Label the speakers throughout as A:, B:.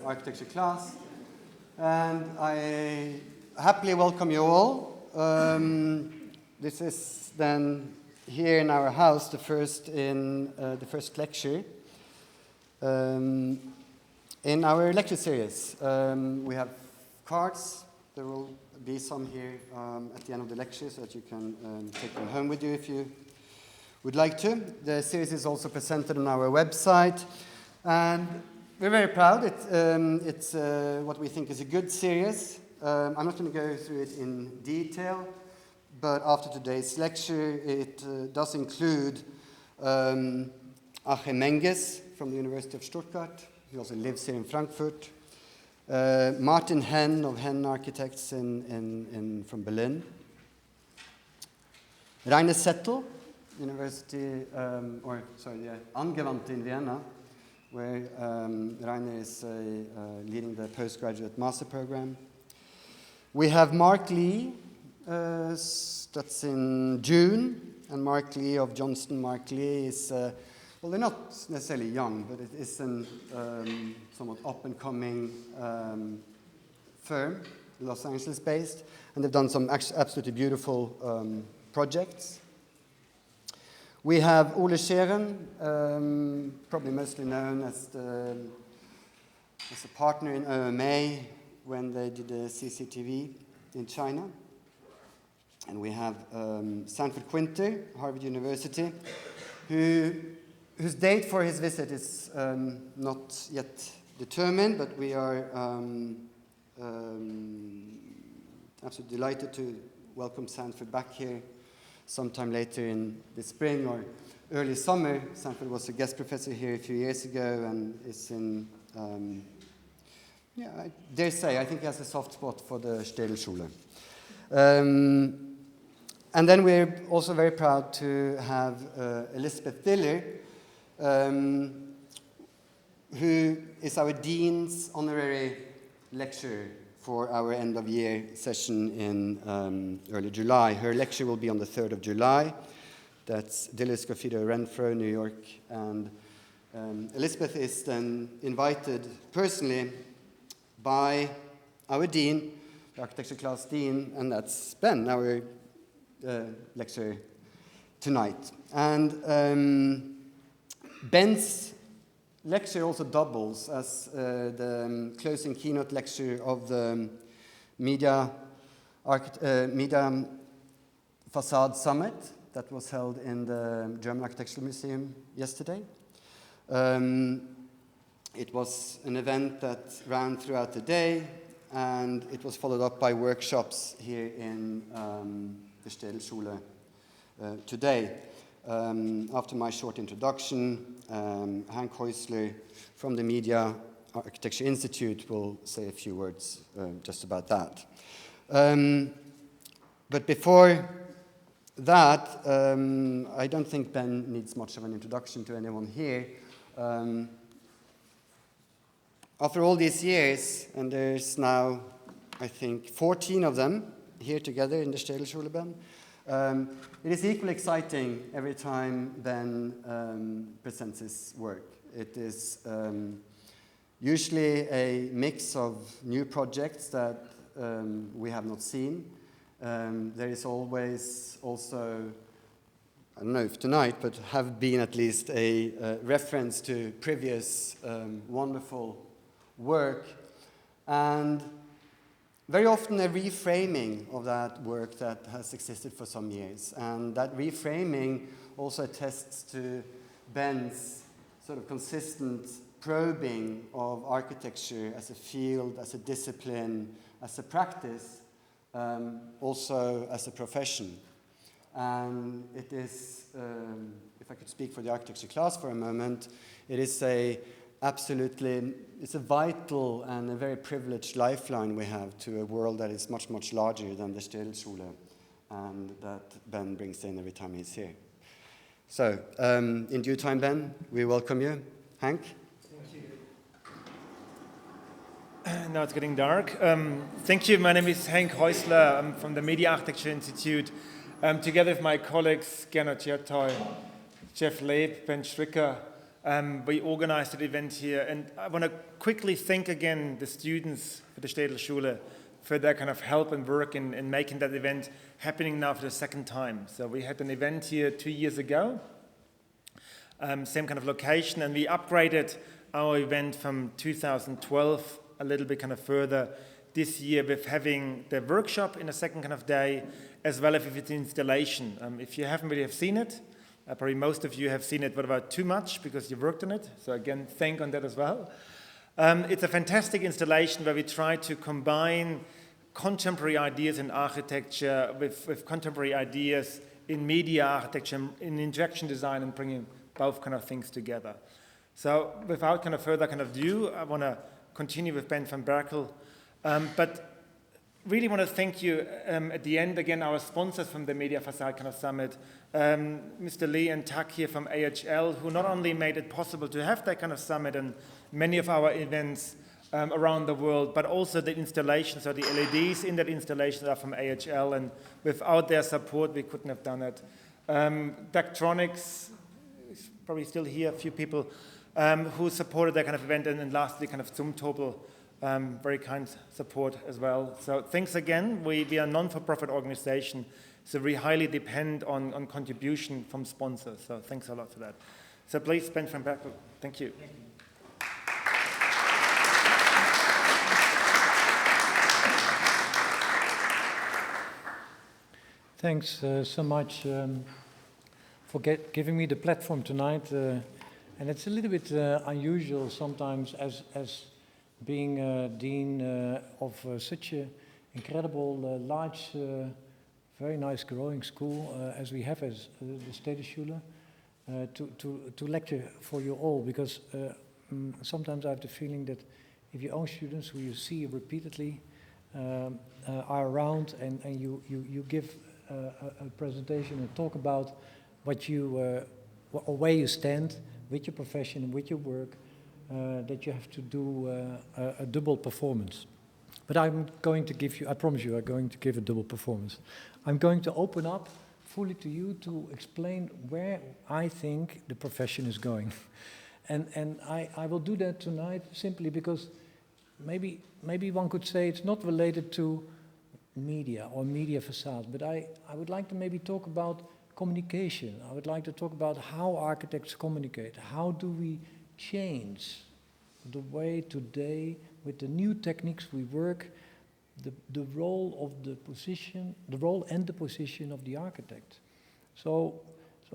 A: Architecture class, and I happily welcome you all. This is then here in our house the first lecture in our lecture series. We have cards. There will be some here at the end of the lecture so that you can take them home with you if you would like to. The series is also presented on our website, and we're very proud. It's what we think is a good series. I'm not going to go through it in detail, but after today's lecture, it does include Achim Menges from the University of Stuttgart. He also lives here in Frankfurt. Martin Henn of Henn Architects from Berlin. Rainer Settel, Angewandte in Vienna, where Rainer is leading the postgraduate master program. We have Mark Lee, that's in June, and Mark Lee of Johnston. Mark Lee is, well, they're not necessarily young, but it is a somewhat up-and-coming firm, Los Angeles-based, and they've done some absolutely beautiful projects. We have Ole Scheren, probably mostly known as a partner in OMA when they did the CCTV in China. And we have Sanford Quinter, Harvard University, whose date for his visit is not yet determined, but we are absolutely delighted to welcome Sanford back here sometime later in the spring or early summer. Sanford was a guest professor here a few years ago and is in, I dare say, I think he has a soft spot for the Staedelschule. And then we're also very proud to have Elizabeth Diller, who is our Dean's Honorary Lecturer for our end-of-year session in early July. Her lecture will be on the 3rd of July. That's Diller, Scofido, Renfro, New York. And Elizabeth is then invited personally by our dean, the architecture class dean, and that's Ben, our lecturer tonight. And Ben's lecture also doubles as the closing keynote lecture of the Media Facade Summit that was held in the German Architectural Museum yesterday. It was an event that ran throughout the day, and it was followed up by workshops here in the Staedelschule today. After my short introduction, Hank Häusler from the Media Architecture Institute will say a few words just about that. But before that, I don't think Ben needs much of an introduction to anyone here. After all these years, and there's now, I think, 14 of them here together in the Staedelschule, Ben, it is equally exciting every time Ben presents his work. It is usually a mix of new projects that we have not seen. There is always also, I don't know if tonight, but have been at least a reference to previous wonderful work, and very often a reframing of that work that has existed for some years. And that reframing also attests to Ben's sort of consistent probing of architecture as a field, as a discipline, as a practice, also as a profession. And it is, if I could speak for the architecture class for a moment, it is it's a vital and a very privileged lifeline we have to a world that is much, much larger than the Staedelschule, and that Ben brings in every time he's here. So, in due time, Ben, we welcome you. Hank?
B: Thank you. Now it's getting dark. Thank you. My name is Hank Häusler. I'm from the Media Architecture Institute. Together with my colleagues Gernot Jertoy, Jeff Leib, Ben Stricker, we organized an event here, and I want to quickly thank again the students for the Staedelschule for their kind of help and work in making that event happening now for the second time. So we had an event here 2 years ago, same kind of location, and we upgraded our event from 2012 a little bit kind of further this year with having the workshop in a second kind of day, as well as with the installation. If you haven't really have seen it, probably most of you have seen it, but about too much because you worked on it. So again, thank on that as well. It's a fantastic installation where we try to combine contemporary ideas in architecture with contemporary ideas in media architecture, in interaction design, and bringing both kind of things together. So without kind of further kind of ado, I want to continue with Ben van Berkel. But really want to thank you at the end, again, our sponsors from the Media Facade kind of Summit, Mr. Lee and Tak here from AHL, who not only made it possible to have that kind of summit and many of our events around the world, but also the installations, so the LEDs in that installation are from AHL, and without their support, we couldn't have done it. Daktronics is probably still here, a few people who supported that kind of event, and then lastly, kind of Zumtobel, very kind support as well. So thanks again. We are a non-for-profit organization, so we highly depend on contribution from sponsors. So thanks a lot for that. So please, Ben van Berkel, thank you. Thank you.
C: Thanks so much for giving me the platform tonight. And it's a little bit unusual sometimes as being dean of such an incredible, large, very nice growing school as we have as the Staedelschule, to lecture for you all, because sometimes I have the feeling that if your own students who you see repeatedly are around and you give a presentation and talk about what you, or where you stand with your profession, with your work, that you have to do a double performance. But I'm going to give you, I promise you, I'm going to give a double performance. I'm going to open up fully to you to explain where I think the profession is going. And I will do that tonight simply because maybe one could say it's not related to media or media facades, but I would like to maybe talk about communication. I would like to talk about how architects communicate. How do we change the way today with the new techniques we work, the role of the position, the role and the position of the architect. So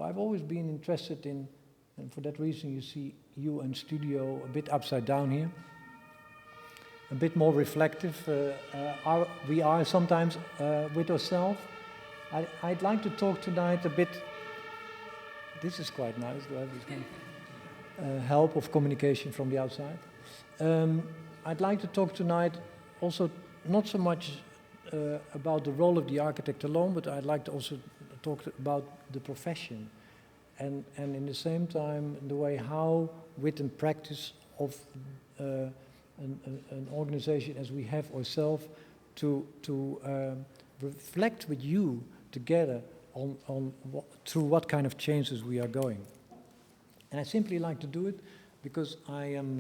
C: I've always been interested in, and for that reason you see you and studio a bit upside down here, a bit more reflective. We are sometimes with ourselves. I'd like to talk tonight a bit, this is quite nice, to have this kind of help of communication from the outside. I'd like to talk tonight also not so much about the role of the architect alone, but I'd like to also talk about the profession. And in the same time, the way how wit and practice of an organization as we have ourselves to reflect with you together on through what kind of changes we are going. And I simply like to do it because I'm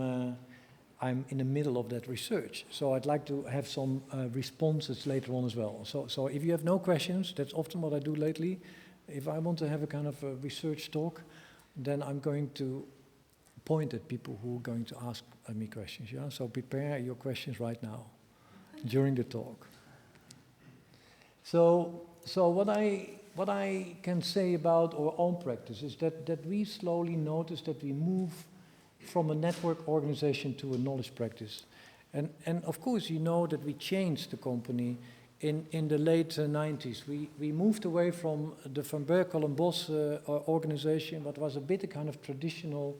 C: in the middle of that research. So I'd like to have some responses later on as well. So if you have no questions, that's often what I do lately. If I want to have a kind of a research talk, then I'm going to point at people who are going to ask me questions. Yeah? So prepare your questions right now during the talk. So what I can say about our own practice is that we slowly notice that we move from a network organization to a knowledge practice. And of course you know that we changed the company in the late 90s. We moved away from the Van Berkel and Bos organization, what was a bit a kind of traditional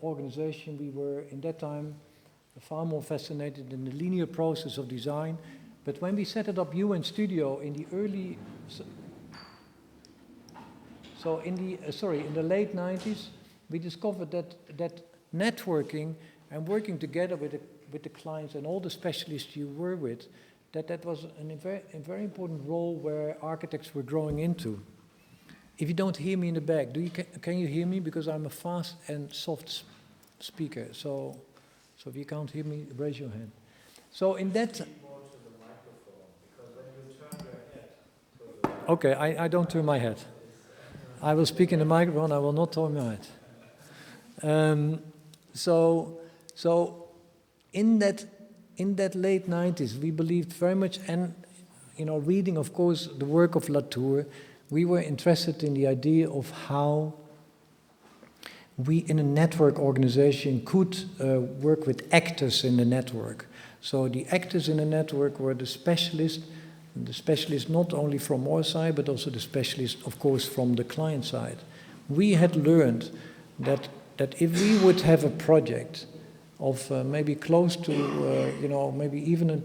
C: organization. We were in that time far more fascinated in the linear process of design. But when we set it up UN Studio in the early, in the late 90s, we discovered that networking and working together with the clients and all the specialists you were with, that was a very important role where architects were growing into. If you don't hear me in the back, can you hear me? Because I'm a fast and soft speaker. So if you can't hear me, raise your hand. So in that... Okay, I don't turn my head. I will speak in the microphone, I will not turn my head. So in that late 90s, we believed very much, and reading, of course, the work of Latour, we were interested in the idea of how we in a network organization could work with actors in the network. So the actors in the network were the specialists not only from our side, but also the specialists, of course, from the client side. We had learned that if we would have a project of maybe close to, maybe even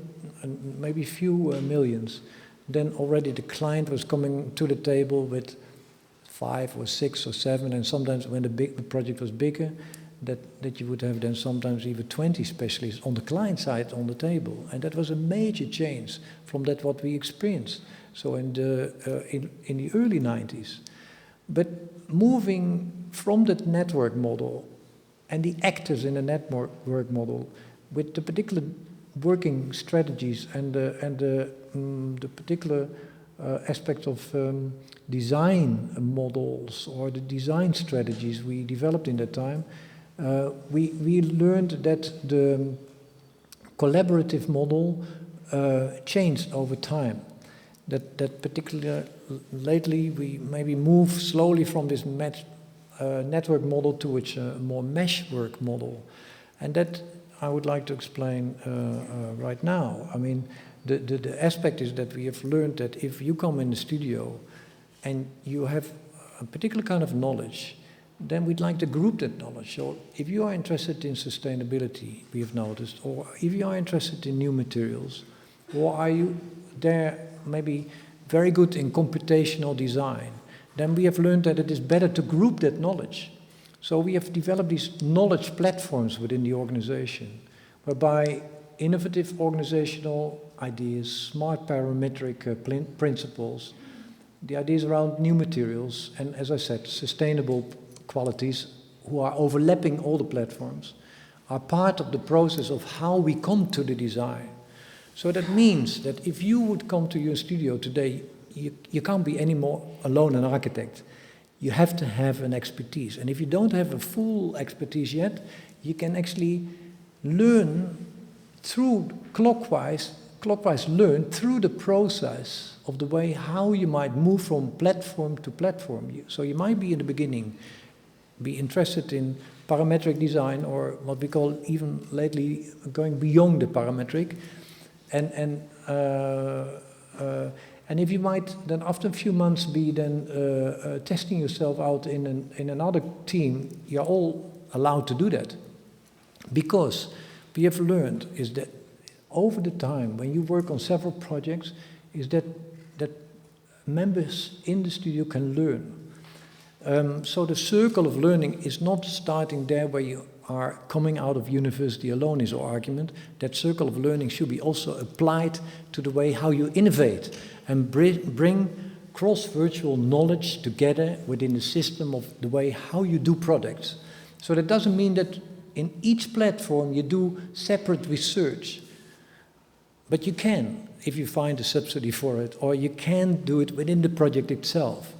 C: maybe few millions, then already the client was coming to the table with 5 or 6 or 7, and sometimes when the project was bigger, that you would have then sometimes even 20 specialists on the client side on the table. And that was a major change from that what we experienced. So in the early 90s. But moving from that network model and the actors in the network model with the particular working strategies and the particular aspect of design models or the design strategies we developed in that time, we learned that the collaborative model changed over time. That particular lately we maybe move slowly from this network model to its more mesh work model, and that I would like to explain right now. I mean, the aspect is that we have learned that if you come in the studio and you have a particular kind of knowledge, then we'd like to group that knowledge. So if you are interested in sustainability, we have noticed, or if you are interested in new materials, or are you there maybe very good in computational design, then we have learned that it is better to group that knowledge. So we have developed these knowledge platforms within the organization, whereby innovative organizational ideas, smart parametric principles, the ideas around new materials, and as I said, sustainable qualities who are overlapping all the platforms, are part of the process of how we come to the design. So that means that if you would come to your studio today, you can't be any more alone an architect. You have to have an expertise. And if you don't have a full expertise yet, you can actually learn through clockwise learn through the process of the way how you might move from platform to platform. So you might be in the beginning, be interested in parametric design, or what we call even lately going beyond the parametric. And if you might then after a few months be then testing yourself out in another team, you're all allowed to do that. Because we have learned is that over the time, when you work on several projects, is that members in the studio can learn. So the circle of learning is not starting there where you are coming out of university alone, is our argument. That circle of learning should be also applied to the way how you innovate and bring cross-virtual knowledge together within the system of the way how you do products. So that doesn't mean that in each platform you do separate research. But you can, if you find a subsidy for it, or you can do it within the project itself.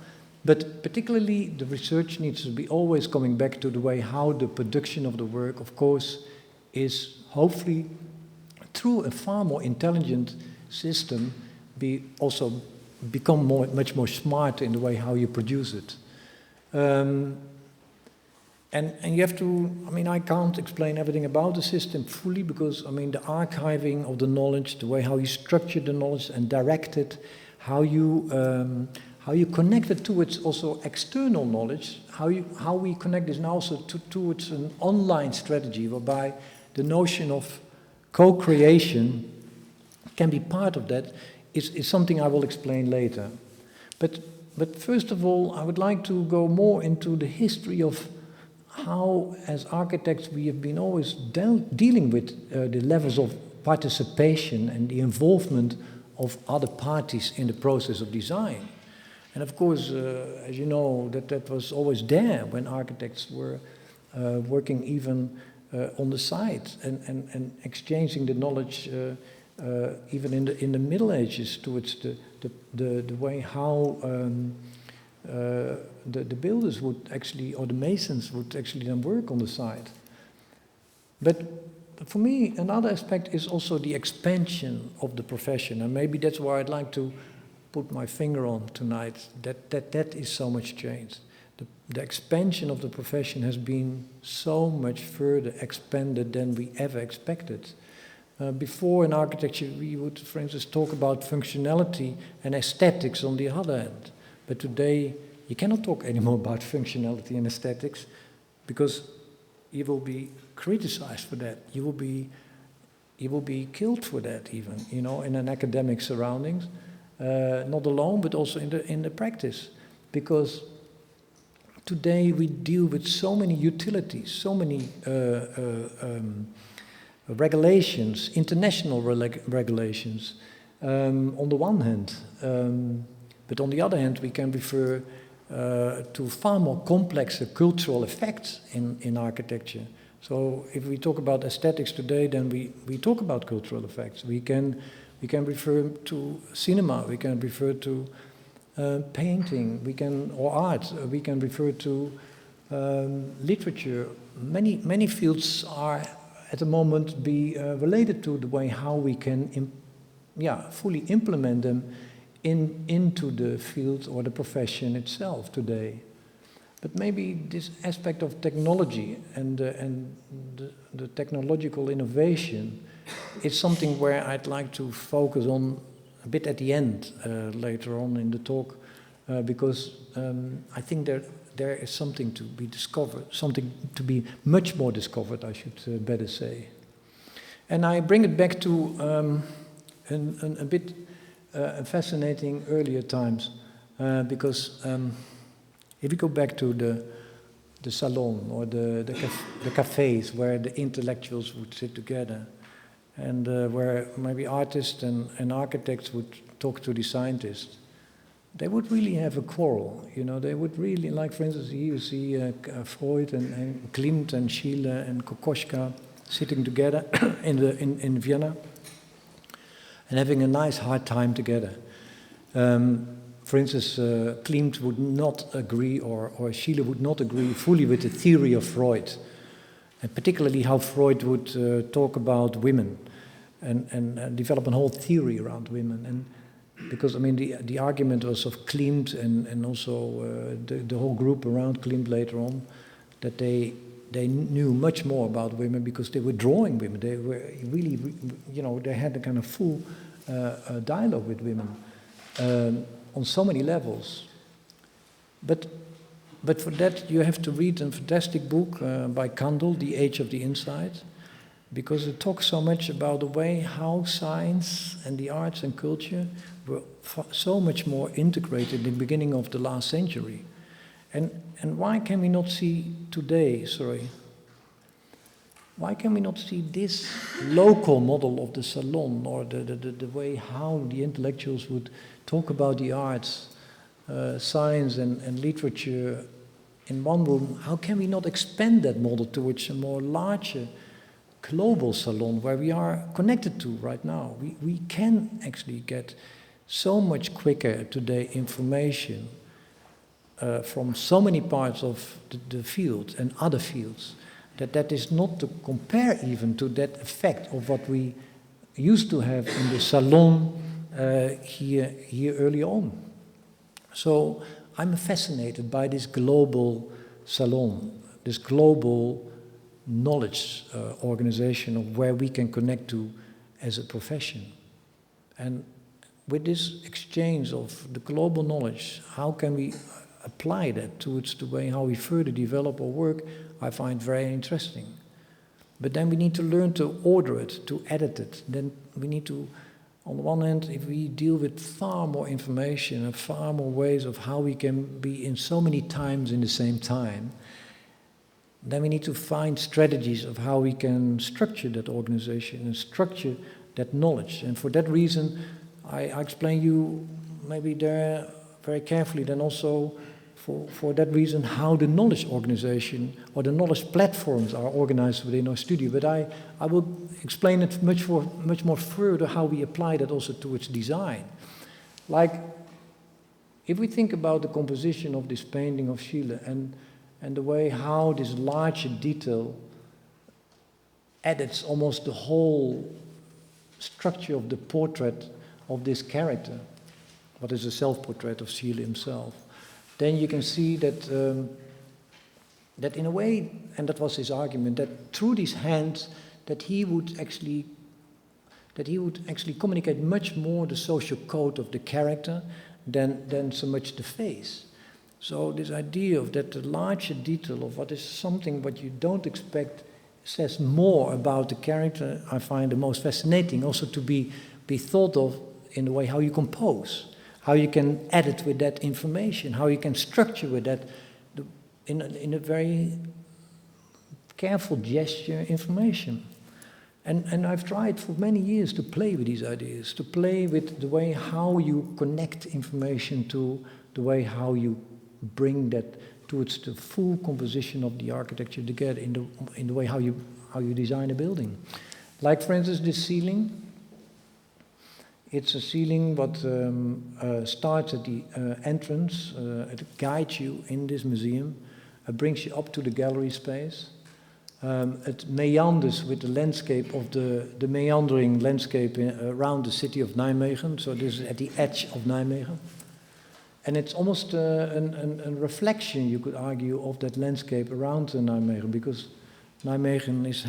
C: But particularly the research needs to be always coming back to the way how the production of the work, of course, is hopefully through a far more intelligent system also become much more smart in the way how you produce it. And you have to, I mean, I can't explain everything about the system fully because, I mean, the archiving of the knowledge, the way how you structure the knowledge and direct it, how you connect it to its also external knowledge, how we connect this now also towards an online strategy whereby the notion of co-creation can be part of that is something I will explain later. But first of all, I would like to go more into the history of how, as architects, we have been always dealing with the levels of participation and the involvement of other parties in the process of design. And of course, as you know, that was always there when architects were working even on the side and exchanging the knowledge even in the Middle Ages towards the way how the builders would actually, or the masons would actually then work on the site. But for me, another aspect is also the expansion of the profession, and maybe that's where I'd like to put my finger on tonight, that is so much changed. The expansion of the profession has been so much further expanded than we ever expected. Before in architecture, we would, for instance, talk about functionality and aesthetics on the other hand. But today, you cannot talk anymore about functionality and aesthetics because you will be criticized for that. You will be killed for that even, you know, in an academic surroundings. Not alone, but also in the practice. Because today we deal with so many utilities, so many regulations, international regulations, on the one hand. But on the other hand, we can refer to far more complex cultural effects in architecture. So if we talk about aesthetics today, then we talk about cultural effects. We can refer to cinema, we can refer to painting, or art, we can refer to literature. Many fields are at the moment be related to the way how we can fully implement them into the field or the profession itself today. But maybe this aspect of technology and the technological innovation is something where I'd like to focus on a bit at the end later on in the talk, because I think there is something to be discovered, something to be much more discovered, I should better say. And I bring it back to a bit fascinating earlier times, because if you go back to the salon or the cafes where the intellectuals would sit together, and where maybe artists and architects would talk to the scientists, they would really have a quarrel. You know, they would really, like for instance, here you see Freud and Klimt and Schiele and Kokoschka sitting together in Vienna and having a nice hard time together. For instance, Klimt would not agree, or Schiele would not agree fully with the theory of Freud, and particularly how Freud would talk about women and develop a whole theory around women. And because, I mean, the argument was of Klimt and also the whole group around Klimt later on, that they knew much more about women because they were drawing women. They were really, you know, they had a kind of full dialogue with women on so many levels. But for that, you have to read a fantastic book by Kandel, The Age of the Insight, because it talks so much about the way how science and the arts and culture were so much more integrated in the beginning of the last century. And why can we not see today, why can we not see this local model of the salon, or the way how the intellectuals would talk about the arts, science and literature in one room? How can we not expand that model towards a more larger global salon where we are connected to right now? We can actually get so much quicker today information from so many parts of the field and other fields, that is not to compare even to that effect of what we used to have in the salon here early on. So I'm fascinated by this global salon, this global knowledge organization of where we can connect to as a profession. And with this exchange of the global knowledge, how can we apply that towards the way how we further develop our work, I find very interesting. But then we need to learn to order it, to edit it. Then we need to, on the one hand, if we deal with far more information and far more ways of how we can be in so many times in the same time, then we need to find strategies of how we can structure that organization and structure that knowledge. And for that reason, I explain you maybe there very carefully then also for that reason how the knowledge organization or the knowledge platforms are organized within our studio. But I will explain it much more further how we apply that also towards design. Like, if we think about the composition of this painting of Schiele and the way how this larger detail edits almost the whole structure of the portrait of this character, what is a self-portrait of Schiele himself, then you can see that that in a way, and that was his argument, that through these hands, that he would actually communicate much more the social code of the character than so much the face. So this idea of that the larger detail of what is something what you don't expect says more about the character, I find the most fascinating, also to be thought of in the way how you compose, how you can edit with that information, how you can structure with that in a very careful gesture information. And I've tried for many years to play with these ideas, to play with the way how you connect information to the way how you bring that towards the full composition of the architecture together in the way how you design a building. Like, for instance, this ceiling. It's a ceiling what starts at the entrance. It guides you in this museum. It brings you up to the gallery space. It meanders with the landscape of the meandering landscape around the city of Nijmegen. So this is at the edge of Nijmegen. And it's almost a reflection, you could argue, of that landscape around Nijmegen, because Nijmegen is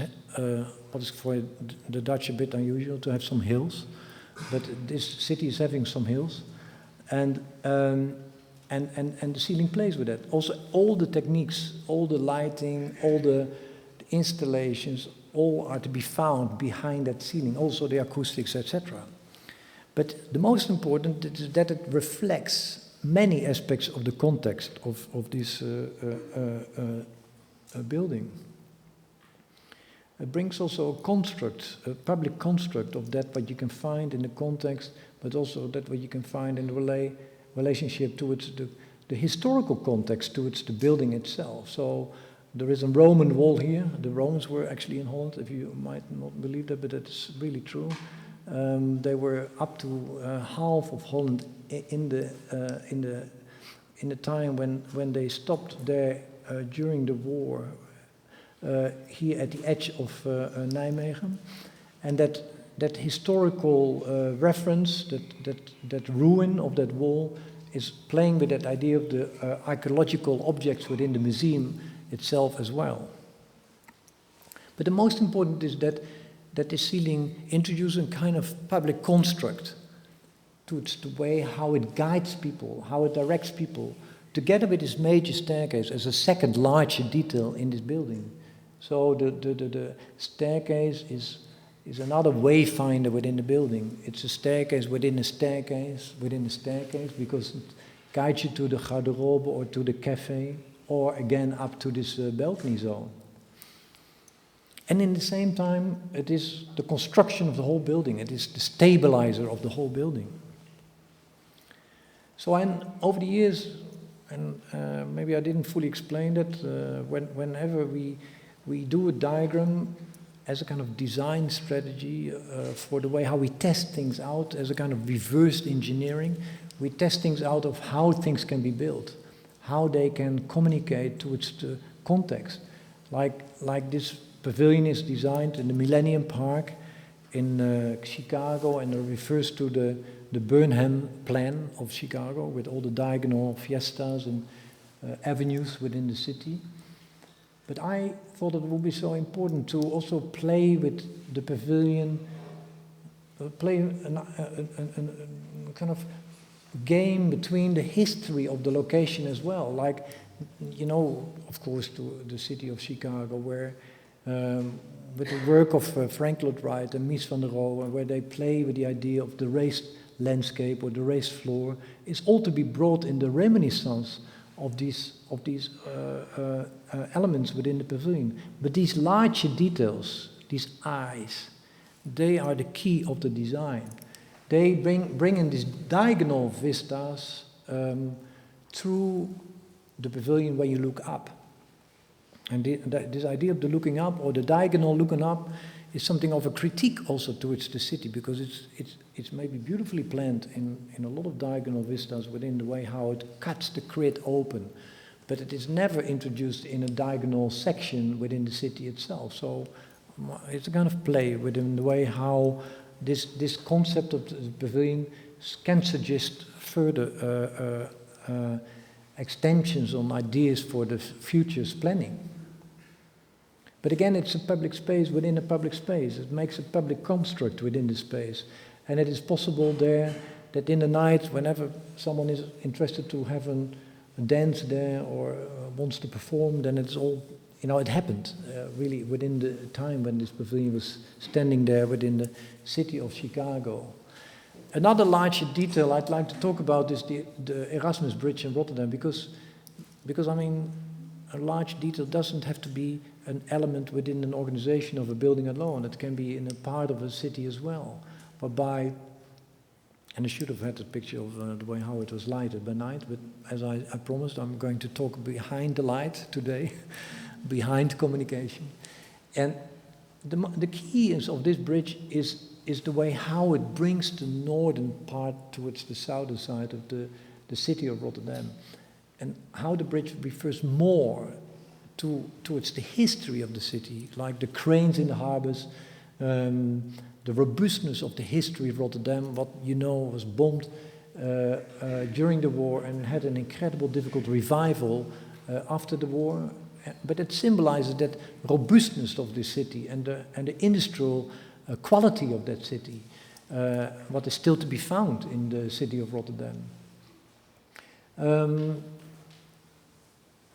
C: what is for the Dutch a bit unusual to have some hills, but this city is having some hills, and the ceiling plays with that. Also, all the techniques, all the lighting, all the installations, all are to be found behind that ceiling. Also the acoustics, etc. But the most important is that it reflects many aspects of the context of this building. It brings also a construct, a public construct of that what you can find in the context, but also that what you can find in the relationship towards the historical context, towards the building itself. So there is a Roman wall here. The Romans were actually in Holland, if you might not believe that, but it's really true. They were up to half of Holland in the time when they stopped there during the war here at the edge of Nijmegen, and that historical reference, that ruin of that wall, is playing with that idea of the archaeological objects within the museum itself as well. But the most important is that the ceiling introduces a kind of public construct towards the way how it guides people, how it directs people, together with this major staircase as a second larger detail in this building. So the staircase is another wayfinder within the building. It's a staircase within a staircase within a staircase, because it guides you to the garderobe or to the cafe, or again up to this balcony zone. And in the same time, it is the construction of the whole building. It is the stabilizer of the whole building. So over the years, and maybe I didn't fully explain that, whenever we do a diagram as a kind of design strategy for the way how we test things out, as a kind of reversed engineering, we test things out of how things can be built, how they can communicate towards the context. Like this pavilion is designed in the Millennium Park in Chicago, and it refers to the Burnham plan of Chicago with all the diagonal fiestas and avenues within the city. But I thought it would be so important to also play with the pavilion, play a kind of game between the history of the location as well. Like, you know, of course, to the city of Chicago, where with the work of Frank Lloyd Wright and Mies van der Rohe, where they play with the idea of the raised landscape or the raised floor, is all to be brought in the reminiscence of these elements within the pavilion. But these larger details, these eyes, they are the key of the design. They bring in these diagonal vistas through the pavilion where you look up. And this idea of the looking up, or the diagonal looking up, is something of a critique also towards the city, because it's maybe beautifully planned in a lot of diagonal vistas within the way how it cuts the grid open, but it is never introduced in a diagonal section within the city itself. So it's a kind of play within the way how this concept of the pavilion can suggest further extensions on ideas for the future's planning. But again, it's a public space within a public space. It makes a public construct within the space. And it is possible there that in the night, whenever someone is interested to have a dance there or wants to perform, then it's all, it happened really within the time when this pavilion was standing there within the city of Chicago. Another larger detail I'd like to talk about is the Erasmus Bridge in Rotterdam, because I mean, a large detail doesn't have to be an element within an organization of a building alone. It can be in a part of a city as well. And I should have had a picture of the way how it was lighted by night, but as I promised, I'm going to talk behind the light today, behind communication. And the key of this bridge is the way how it brings the northern part towards the southern side of the city of Rotterdam, and how the bridge refers more towards the history of the city, like the cranes in the harbors, the robustness of the history of Rotterdam, what was bombed during the war and had an incredible difficult revival after the war. But it symbolizes that robustness of this city and the industrial quality of that city, what is still to be found in the city of Rotterdam.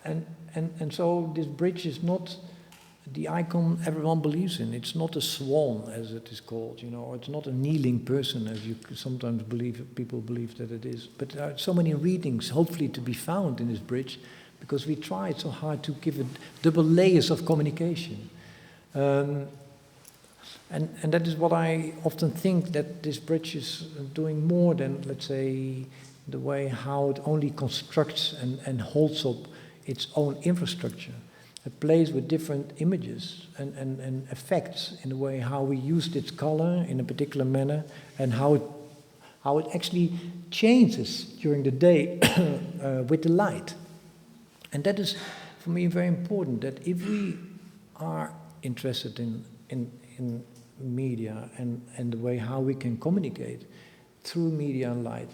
C: And so this bridge is not the icon everyone believes in. It's not a swan, as it is called, or it's not a kneeling person, as you sometimes people believe that it is. But there are so many readings, hopefully, to be found in this bridge, because we tried so hard to give it double layers of communication. And that is what I often think, that this bridge is doing more than, let's say, the way how it only constructs and holds up its own infrastructure. It plays with different images and effects in the way how we used its color in a particular manner, and how it actually changes during the day with the light. And that is, for me, very important, that if we are interested in media and the way how we can communicate through media and light,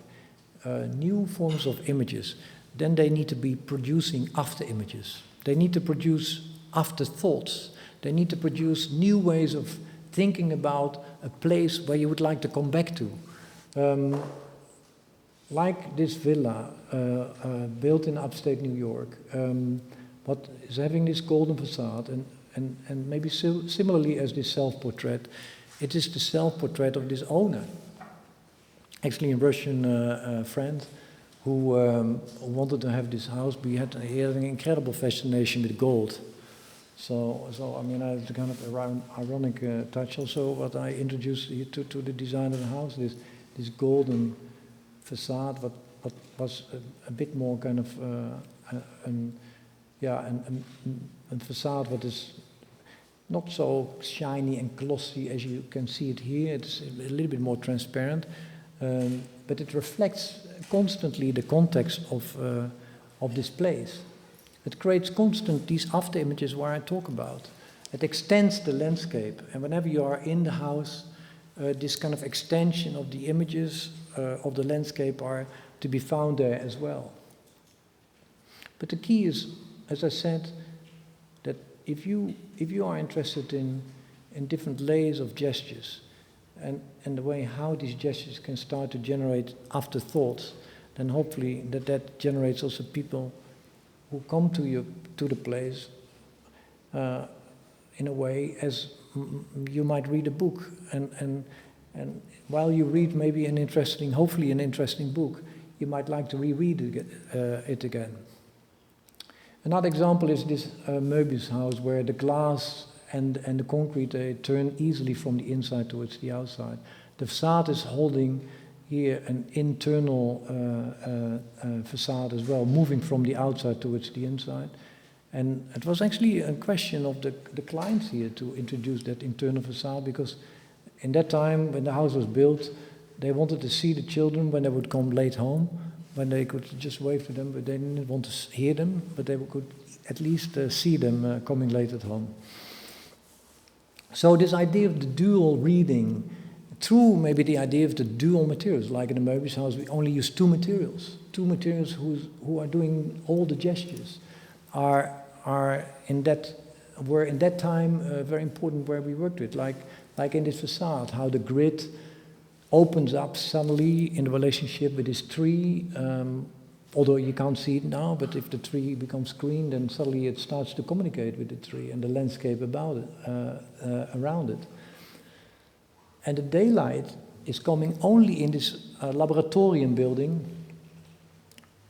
C: new forms of images, then they need to be producing after images. They need to produce after thoughts. They need to produce new ways of thinking about a place where you would like to come back to. Like this villa built in upstate New York, what is having this golden facade, and maybe similarly as this self-portrait, it is the self-portrait of this owner. Actually, a Russian friend who wanted to have this house, he had an incredible fascination with gold. So I mean, it's a kind of ironic touch also, what I introduced here to the design of the house, this golden facade, what was a bit more kind of a facade what is not so shiny and glossy as you can see it here. It's a little bit more transparent, but it reflects constantly the context of this place. It creates constant these after images where I talk about. It extends the landscape, and whenever you are in the house, this kind of extension of the images of the landscape are to be found there as well. But the key is, as I said, that if you are interested in different layers of gestures and the way how these gestures can start to generate afterthoughts, then hopefully that generates also people who come to the place in a way as you might read a book, and while you read maybe hopefully an interesting book, you might like to reread it again. Another example is this Möbius house, where the glass and the concrete turn easily from the inside towards the outside. The facade is holding here an internal facade as well, moving from the outside towards the inside. And it was actually a question of the clients here to introduce that internal facade, because in that time when the house was built, they wanted to see the children when they would come late home, when they could just wave to them, but they didn't want to hear them, but they could at least see them coming late at home. So this idea of the dual reading, through maybe the idea of the dual materials, like in the Möbius house, we only use two materials who are doing all the gestures, were in that time very important where we worked with, like in this facade, how the grid opens up suddenly in the relationship with this tree, although you can't see it now, but if the tree becomes green, then suddenly it starts to communicate with the tree and the landscape about it, around it. And the daylight is coming only in this laboratorium building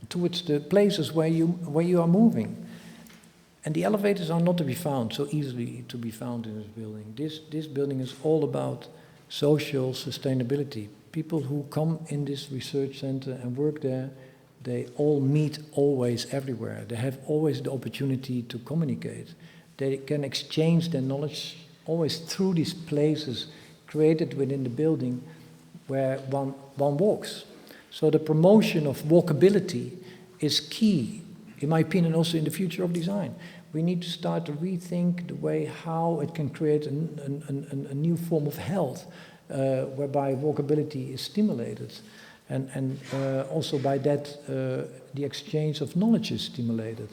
C: towards the places where you are moving. And the elevators are not to be found so easily to be found in this building. This building is all about social sustainability. People who come in this research center and work there, they all meet always everywhere. They have always the opportunity to communicate. They can exchange their knowledge always through these places created within the building where one walks. So the promotion of walkability is key, in my opinion, also in the future of design. We need to start to rethink the way how it can create a new form of health, whereby walkability is stimulated, and also by that the exchange of knowledge is stimulated.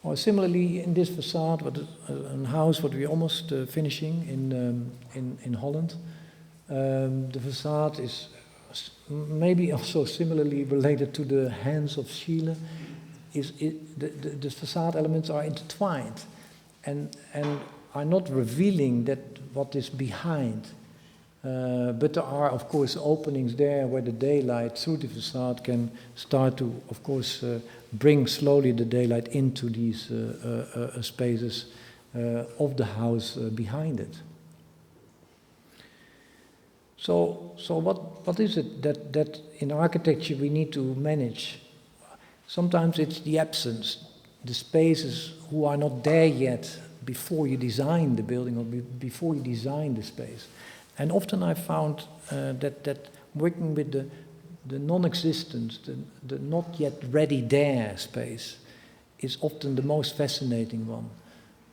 C: Or similarly, in this facade, a house what we're almost finishing in Holland, the facade is maybe also similarly related to the hands of Schiele. The facade elements are intertwined and are not revealing that what is behind. But there are, of course, openings there where the daylight through the facade can start to, of course, bring slowly the daylight into these spaces of the house behind it. So what is it that in architecture we need to manage? Sometimes it's the absence, the spaces who are not there yet before you design the building or before you design the space. And often I found that working with the non-existent, the not yet ready there space is often the most fascinating one.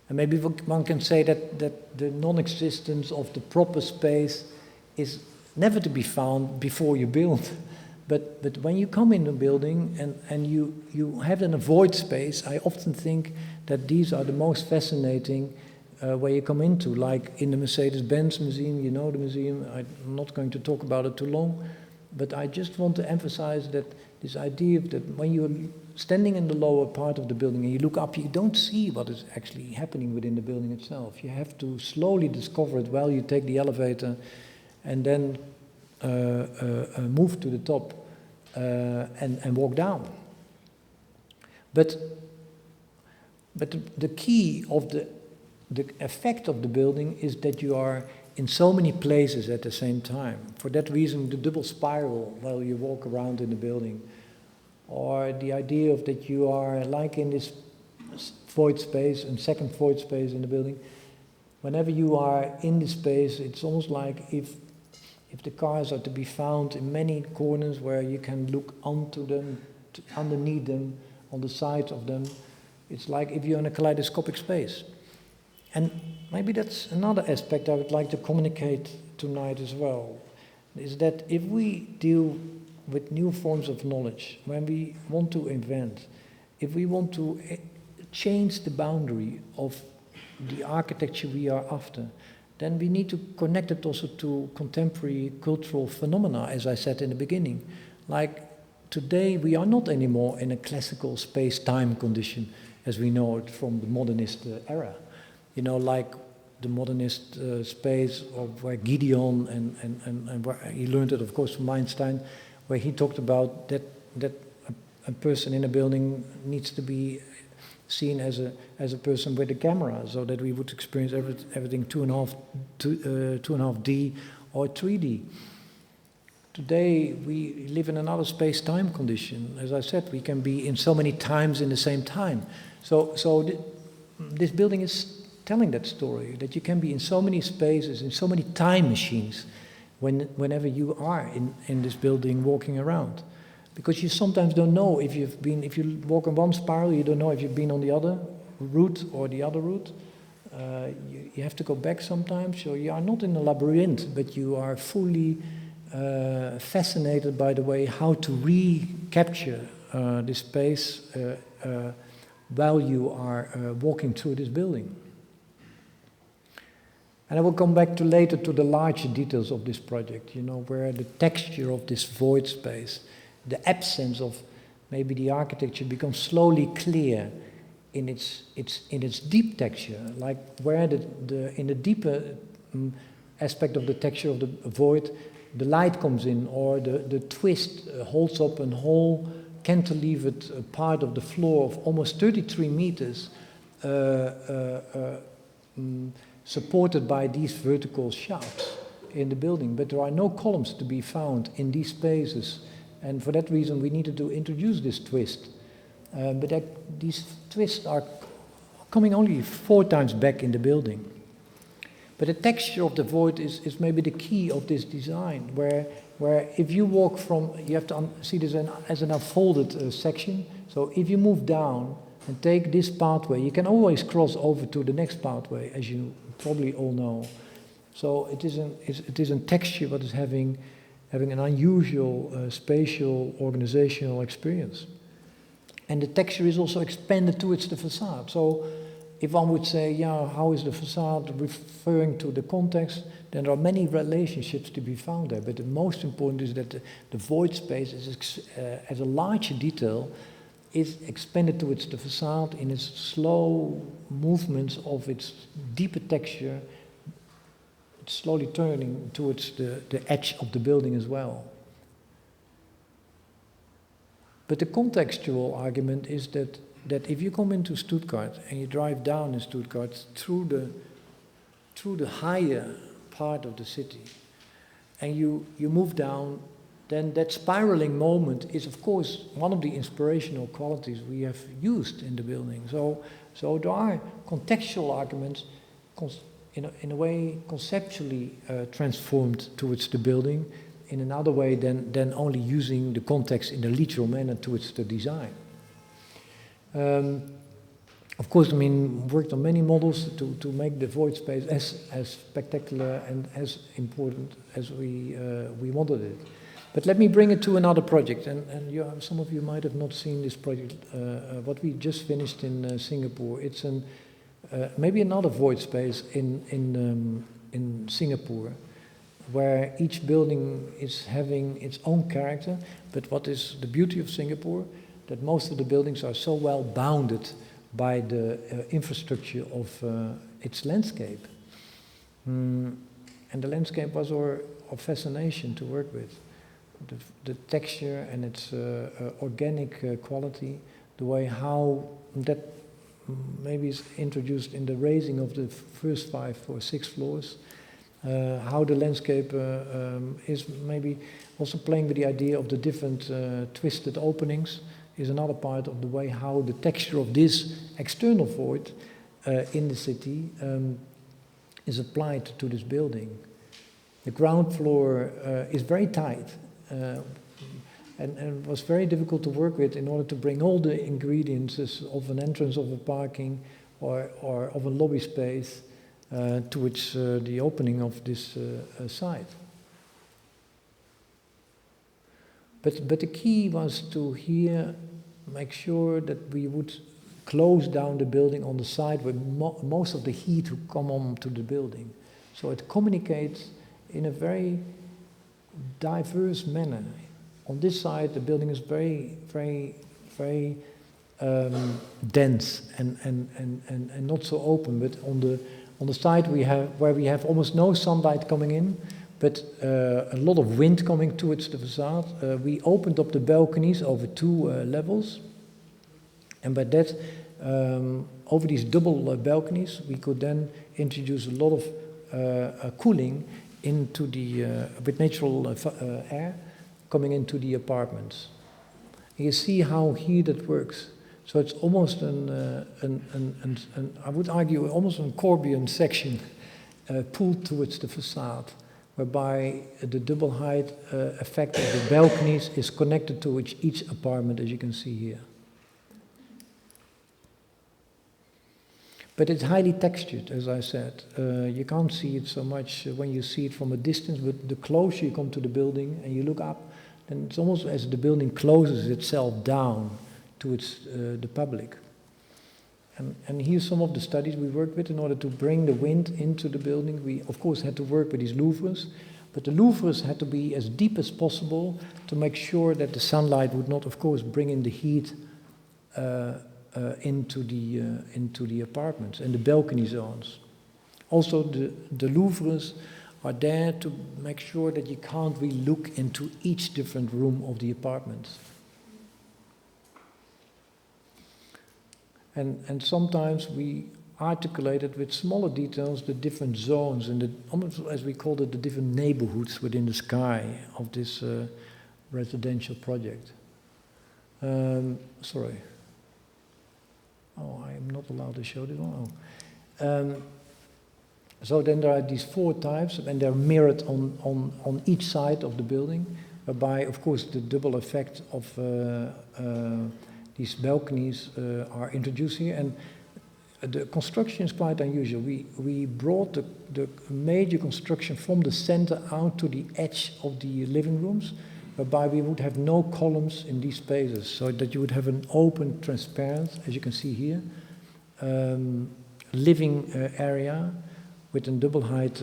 C: And maybe one can say that the non-existence of the proper space is never to be found before you build. But when you come in a building and you have a void space, I often think that these are the most fascinating where you come into, like in the Mercedes-Benz Museum, you know the museum, I'm not going to talk about it too long, but I just want to emphasize that this idea that when you're standing in the lower part of the building and you look up, you don't see what is actually happening within the building itself. You have to slowly discover it while you take the elevator and then move to the top and walk down. But the key of the effect of the building is that you are in so many places at the same time. For that reason, the double spiral while you walk around in the building, or the idea of that you are like in this void space and second void space in the building. Whenever you are in this space, it's almost like if the cars are to be found in many corners where you can look onto them, underneath them, on the sides of them. It's like if you're in a kaleidoscopic space. And maybe that's another aspect I would like to communicate tonight as well, is that if we deal with new forms of knowledge, when we want to invent, if we want to change the boundary of the architecture we are after, then we need to connect it also to contemporary cultural phenomena, as I said in the beginning. Like today, we are not anymore in a classical space-time condition as we know it from the modernist era. You know, like the modernist space of where Gideon and where he learned it, of course, from Einstein, where he talked about that a person in a building needs to be seen as a person with a camera, so that we would experience everything 2.5D or 3D. today we live in another space-time condition. As I said, we can be in so many times in the same time. This building is telling that story, that you can be in so many spaces, in so many time machines, whenever you are in this building walking around. Because you sometimes don't know if you walk on one spiral, you don't know if you've been on the other route or the other route. You have to go back sometimes, so you are not in a labyrinth, but you are fully fascinated by the way how to recapture this space while you are walking through this building. And I will come back later to the larger details of this project, where the texture of this void space, the absence of maybe the architecture becomes slowly clear in its deep texture, like where in the deeper aspect of the texture of the void, the light comes in, or the twist holds up a whole cantilevered part of the floor of almost 33 meters, supported by these vertical shafts in the building. But there are no columns to be found in these spaces, and for that reason we needed to introduce this twist. But these twists are coming only 4 times back in the building. But the texture of the void is maybe the key of this design, where if you walk from, you have to see this as an unfolded section. So if you move down and take this pathway, you can always cross over to the next pathway, as you probably all know. So it is a texture that is having an unusual spatial organizational experience. And the texture is also expanded towards the facade. So if one would say, yeah, how is the facade referring to the context, then there are many relationships to be found there. But the most important is that the void space as a larger detail is expanded towards the facade in its slow movements of its deeper texture. It's slowly turning towards the edge of the building as well. But the contextual argument is that if you come into Stuttgart and you drive down in Stuttgart through the higher part of the city, and you move down, then that spiraling moment is, of course, one of the inspirational qualities we have used in the building. So there are contextual arguments, in a way, conceptually transformed towards the building, in another way than only using the context in a literal manner towards the design. Of course, worked on many models to make the void space as spectacular and as important as we wanted it. But let me bring it to another project, and some of you might have not seen this project, what we just finished in Singapore. It's maybe another void space in Singapore, where each building is having its own character. But what is the beauty of Singapore? That most of the buildings are so well bounded by the infrastructure of its landscape. And the landscape was our fascination to work with. The texture and its organic quality, the way how that maybe is introduced in the raising of the first 5 or 6 floors, how the landscape is maybe also playing with the idea of the different twisted openings, is another part of the way how the texture of this external void in the city is applied to this building. The ground floor is very tight and was very difficult to work with in order to bring all the ingredients of an entrance of a parking or of a lobby space towards the opening of this site. But the key was to here make sure that we would close down the building on the side where most of the heat would come on to the building. So it communicates in a very diverse manner. On this side, the building is very, very, very dense and not so open. But on the side where we have almost no sunlight coming in, but a lot of wind coming towards the facade, we opened up the balconies over 2 levels, and by that, over these double balconies, we could then introduce a lot of cooling into with natural air, coming into the apartments. You see how here that works. So it's almost I would argue, almost an Corbian section pulled towards the facade, whereby the double height effect of the balconies is connected to each apartment, as you can see here. But it's highly textured, as I said. You can't see it so much when you see it from a distance, but the closer you come to the building and you look up, then it's almost as the building closes itself down to the public. And here's some of the studies we worked with in order to bring the wind into the building. We, of course, had to work with these louvres, but the louvres had to be as deep as possible to make sure that the sunlight would not, of course, bring in the heat into the apartments and the balcony zones. Also, the louvres are there to make sure that you can't really look into each different room of the apartments. And sometimes we articulated with smaller details the different zones and almost as we called it, the different neighborhoods within the sky of this residential project. Sorry. Oh, I am not allowed to show this one. Oh. So then there are these 4 types, and they're mirrored on each side of the building, whereby, of course, the double effect of these balconies are introduced here. And the construction is quite unusual. We brought the major construction from the center out to the edge of the living rooms, whereby we would have no columns in these spaces, so that you would have an open, transparent, as you can see here, living area with a double height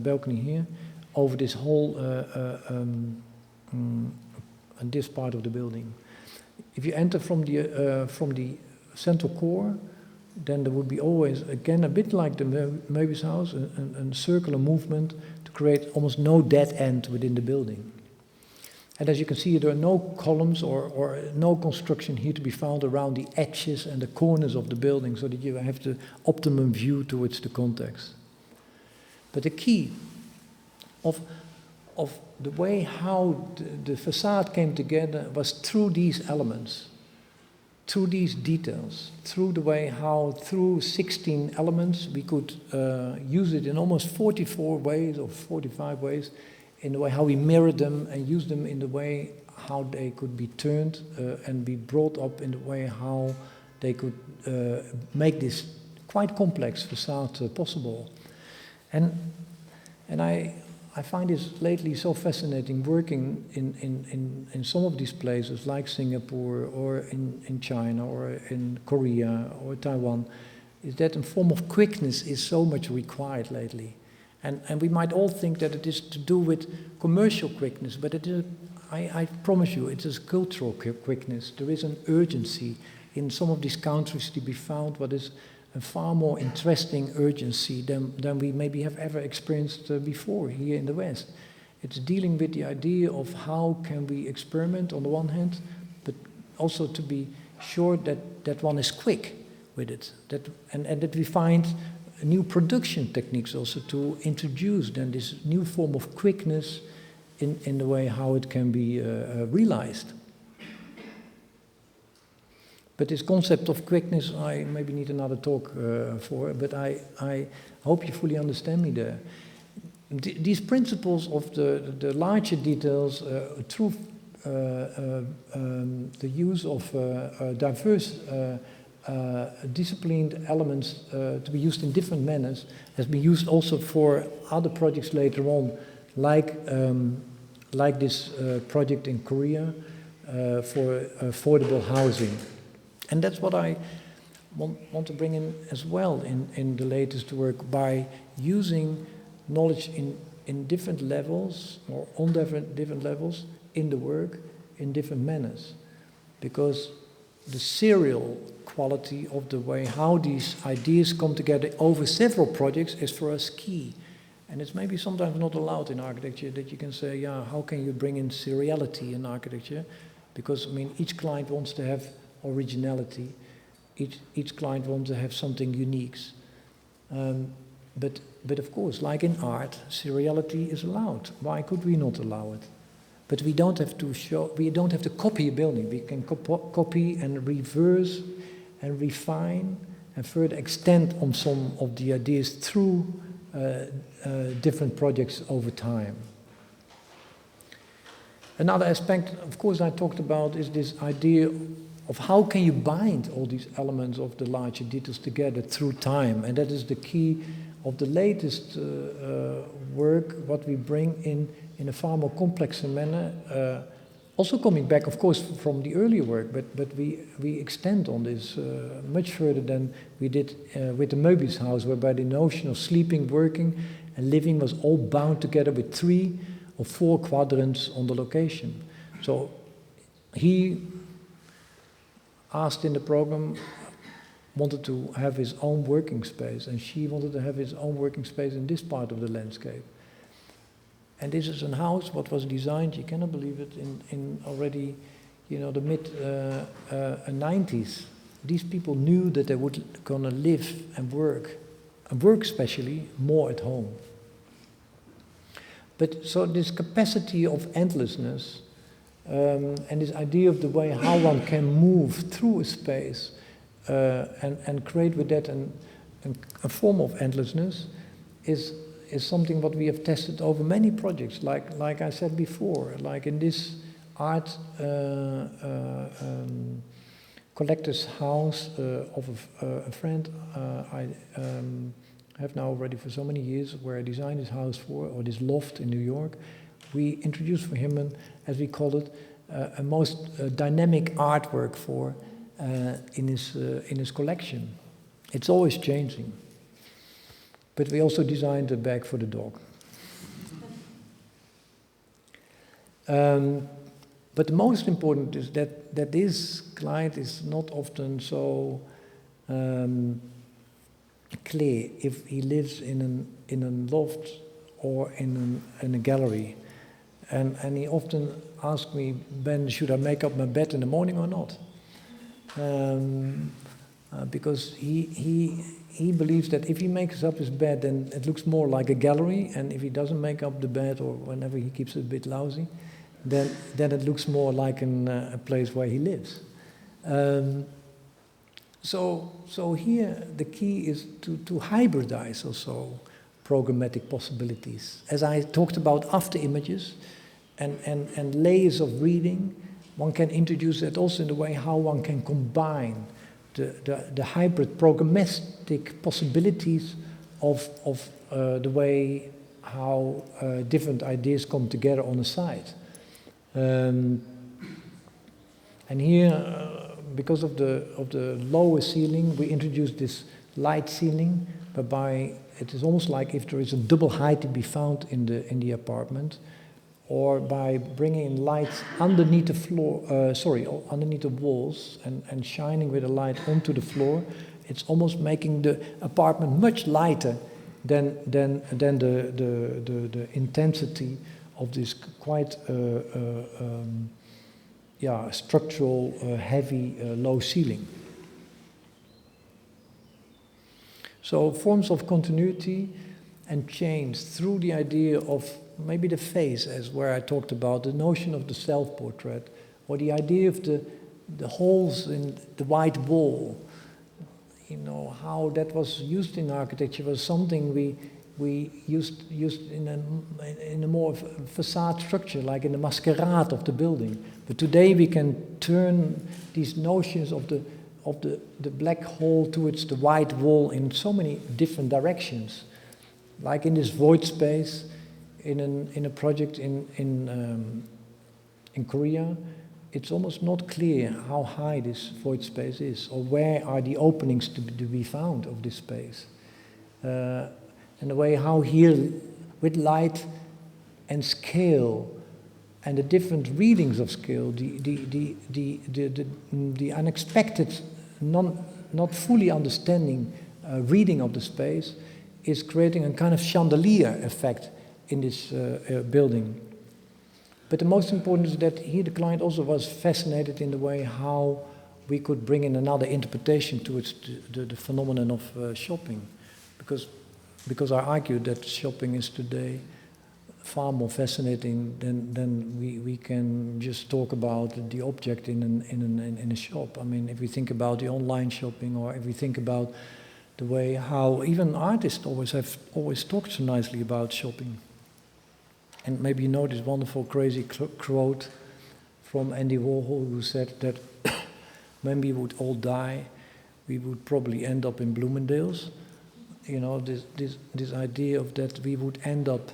C: balcony here over this whole this part of the building. If you enter from the central core, then there would be always, again, a bit like the Möbius house, a circular movement to create almost no dead end within the building. And as you can see, there are no columns or no construction here to be found around the edges and the corners of the building, so that you have the optimum view towards the context. But the key of the way how the facade came together was through these elements, through these details, through the way how through 16 elements we could use it in almost 44 ways or 45 ways, in the way how we mirrored them and used them in the way how they could be turned and be brought up in the way how they could make this quite complex facade possible. And I find this lately so fascinating working in some of these places like Singapore or in China or in Korea or Taiwan, is that a form of quickness is so much required lately. And we might all think that it is to do with commercial quickness, but it is, I promise you, it is cultural quickness. There is an urgency in some of these countries to be found what is a far more interesting urgency than we maybe have ever experienced before here in the West. It's dealing with the idea of how can we experiment on the one hand, but also to be sure that one is quick with it, and that we find new production techniques also to introduce then this new form of quickness in the way how it can be realized. But this concept of quickness, I maybe need another talk for, but I hope you fully understand me there. These principles of the larger details through the use of diverse disciplined elements to be used in different manners has been used also for other projects later on, like this project in Korea for affordable housing. And that's what I want to bring in as well in the latest work, by using knowledge in different levels or on different levels in the work in different manners. Because the serial quality of the way how these ideas come together over several projects is for us key. And it's maybe sometimes not allowed in architecture that you can say, yeah, how can you bring in seriality in architecture? Because, I mean, each client wants to have originality. Each client wants to have something unique. But of course, like in art, seriality is allowed. Why could we not allow it? but we don't have to copy a building. We can copy and reverse and refine and further extend on some of the ideas through different projects over time. Another aspect, of course, I talked about is this idea of how can you bind all these elements of the larger details together through time. And that is the key of the latest work, what we bring in a far more complex manner. Also coming back, of course, from the earlier work, but we extend on this much further than we did with the Möbius house, whereby the notion of sleeping, working, and living was all bound together with 3 or 4 quadrants on the location. So he asked in the program, wanted to have his own working space, and she wanted to have his own working space in this part of the landscape. And this is a house what was designed, you cannot believe it, in already, you know, the mid 90s. These people knew that they would gonna live and work especially more at home. But so this capacity of endlessness and this idea of the way how one can move through a space and create with that a form of endlessness is something what we have tested over many projects, like I said before, like in this art collector's house of a friend I have now already for so many years, where I designed his house for, or this loft in New York. We introduced for him, as we call it, a most dynamic artwork for in his collection. It's always changing. But we also designed a bag for the dog. But the most important is that this client is not often so clear if he lives in a loft or in a gallery. And he often asks me, Ben, should I make up my bed in the morning or not? Because he believes that if he makes up his bed, then it looks more like a gallery, and if he doesn't make up the bed, or whenever he keeps it a bit lousy, then it looks more like a place where he lives. So here the key is to hybridize also programmatic possibilities. As I talked about after images and layers of reading, one can introduce that also in the way how one can combine the hybrid programmatic possibilities of the way how different ideas come together on a site. And here, because of the lower ceiling, we introduced this light ceiling, whereby it is almost like if there is a double height to be found in the apartment, or by bringing in lights underneath the floor, underneath the walls, and shining with the light onto the floor. It's almost making the apartment much lighter than the intensity of this quite structural, heavy, low ceiling. So forms of continuity and change through the idea of maybe the face, as where I talked about the notion of the self-portrait, or the idea of the holes in the white wall. You know, how that was used in architecture was something we used in a more facade structure, like in the masquerade of the building. But today we can turn these notions of the black hole towards the white wall in so many different directions. Like in this void space, in a project in Korea, it's almost not clear how high this void space is, or where are the openings to be found of this space. And the way how here, with light and scale, and the different readings of scale, the unexpected, not fully understanding reading of the space, is creating a kind of chandelier effect in this building. But the most important is that here the client also was fascinated in the way how we could bring in another interpretation towards the phenomenon of shopping. Because I argued that shopping is today far more fascinating than we can just talk about the object in a shop. I mean, if we think about the online shopping, or if we think about the way how even artists have always talked so nicely about shopping. And maybe you know this wonderful, crazy quote from Andy Warhol, who said that when we would all die, we would probably end up in Bloomingdale's. You know, this idea of that we would end up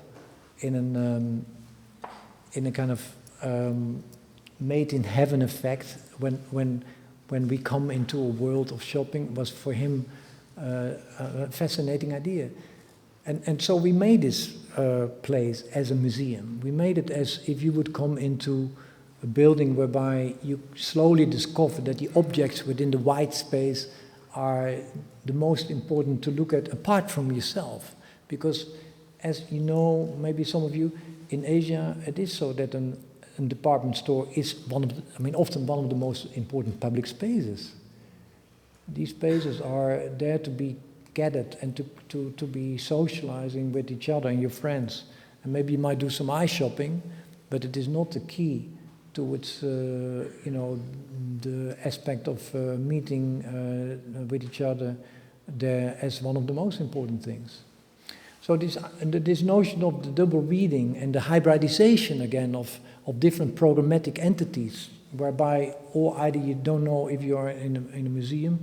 C: in a kind of made in heaven effect when we come into a world of shopping was for him a fascinating idea. And so we made this place as a museum. We made it as if you would come into a building whereby you slowly discover that the objects within the white space are the most important to look at apart from yourself. Because as you know, maybe some of you, in Asia, it is so that a department store is often one of the most important public spaces. These spaces are there to be gathered and to be socializing with each other and your friends. And maybe you might do some eye shopping, but it is not the key towards, the aspect of meeting with each other there as one of the most important things. So this notion of the double reading and the hybridization again of different programmatic entities, whereby either you don't know if you are in a museum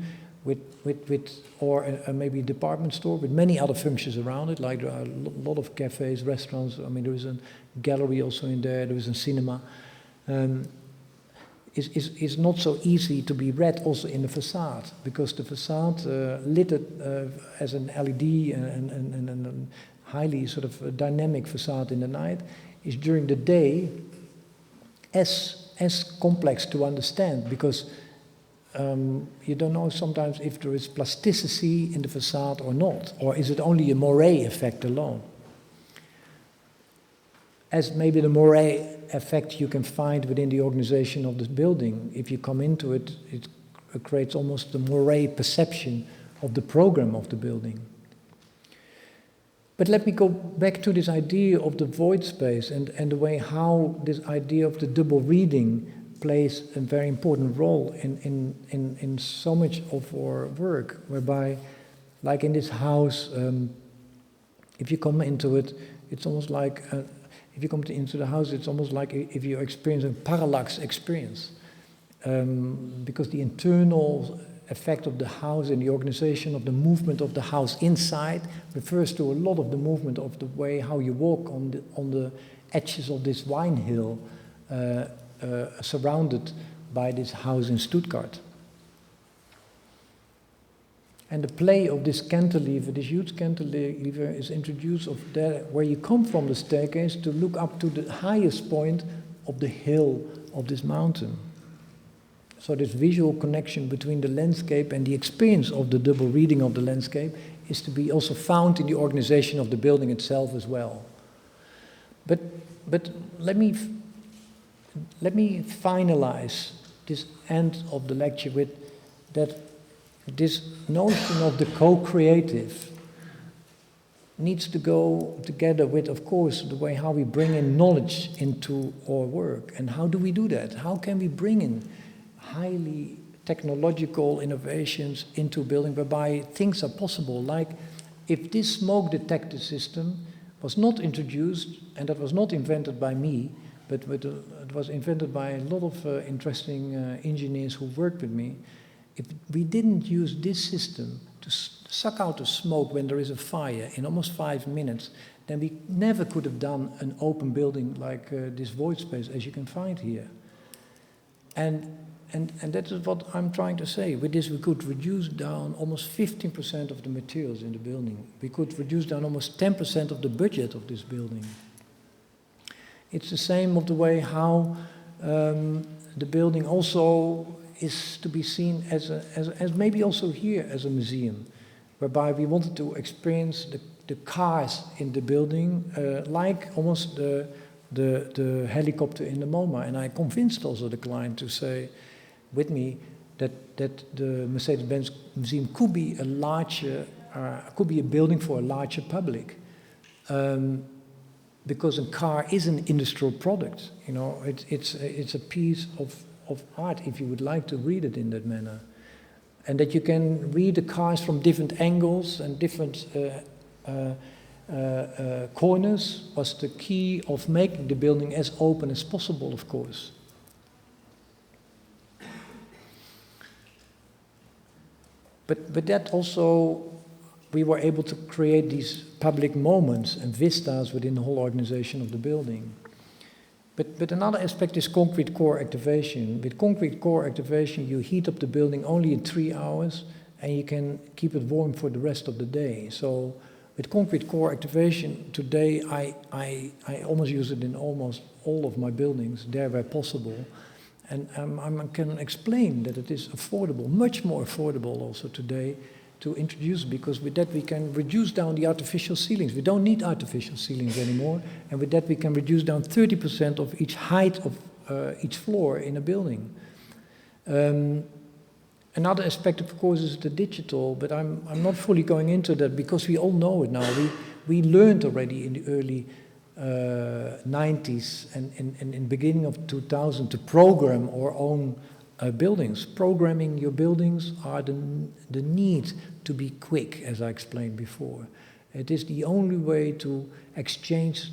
C: or maybe a department store with many other functions around it, like there are a lot of cafes, restaurants. I mean, there is a gallery also in there. There is a cinema. Is not so easy to be read also in the facade, because the facade lit as an LED and a highly sort of dynamic facade in the night is during the day as complex to understand, because you don't know sometimes if there is plasticity in the facade or not, or is it only a moire effect alone? As maybe the moire effect you can find within the organization of this building. If you come into it, it creates almost a moire perception of the program of the building. But let me go back to this idea of the void space and the way how this idea of the double reading plays a very important role in so much of our work, whereby, like in this house, if you come into it, it's almost like if you come into the house, it's almost like if you're experiencing a parallax experience. Because the internal effect of the house and the organization of the movement of the house inside refers to a lot of the movement of the way how you walk on the edges of this wine hill surrounded by this house in Stuttgart. And the play of this cantilever, this huge cantilever, is introduced of there where you come from the staircase to look up to the highest point of the hill of this mountain. So this visual connection between the landscape and the experience of the double reading of the landscape is to be also found in the organization of the building itself as well. But let me finalize this end of the lecture with that. This notion of the co-creative needs to go together with, of course, the way how we bring in knowledge into our work. And how do we do that? How can we bring in highly technological innovations into a building whereby things are possible? Like if this smoke detector system was not introduced, and that was not invented by me, but it was invented by a lot of interesting engineers who worked with me. If we didn't use this system to suck out the smoke when there is a fire in almost 5 minutes, then we never could have done an open building like this void space as you can find here. And that is what I'm trying to say. With this we could reduce down almost 15% of the materials in the building. We could reduce down almost 10% of the budget of this building. It's the same of the way how the building also is to be seen as maybe also here as a museum, whereby we wanted to experience the cars in the building like almost the helicopter in the MoMA. And I convinced also the client to say with me that the Mercedes-Benz Museum could be could be a building for a larger public. because a car is an industrial product. You know, it's a piece of art, if you would like to read it in that manner. And that you can read the cars from different angles and different corners was the key of making the building as open as possible, of course. But that also, we were able to create these public moments and vistas within the whole organization of the building. But another aspect is concrete core activation. With concrete core activation, you heat up the building only in 3 hours, and you can keep it warm for the rest of the day. So with concrete core activation, today I almost use it in almost all of my buildings, there where possible. And I can explain that it is affordable, much more affordable also today, to introduce, because with that we can reduce down the artificial ceilings. We don't need artificial ceilings anymore, and with that we can reduce down 30% of each height of each floor in a building. Another aspect, of course, is the digital, but I'm not fully going into that because we all know it now. We learned already in the early 90s and in beginning of 2000 to program our own buildings. Programming your buildings are the need to be quick, as I explained before. It is the only way to exchange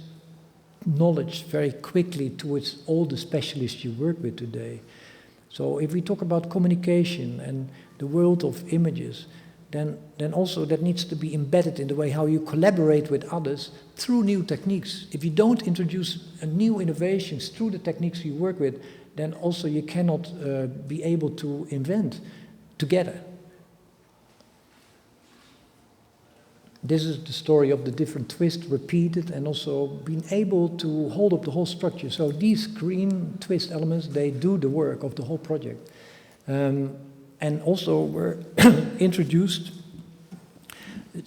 C: knowledge very quickly towards all the specialists you work with today. So if we talk about communication and the world of images, then also that needs to be embedded in the way how you collaborate with others through new techniques. If you don't introduce new innovations through the techniques you work with, then also you cannot be able to invent together. This is the story of the different twists repeated and also being able to hold up the whole structure. So these green twist elements, they do the work of the whole project. And also were introduced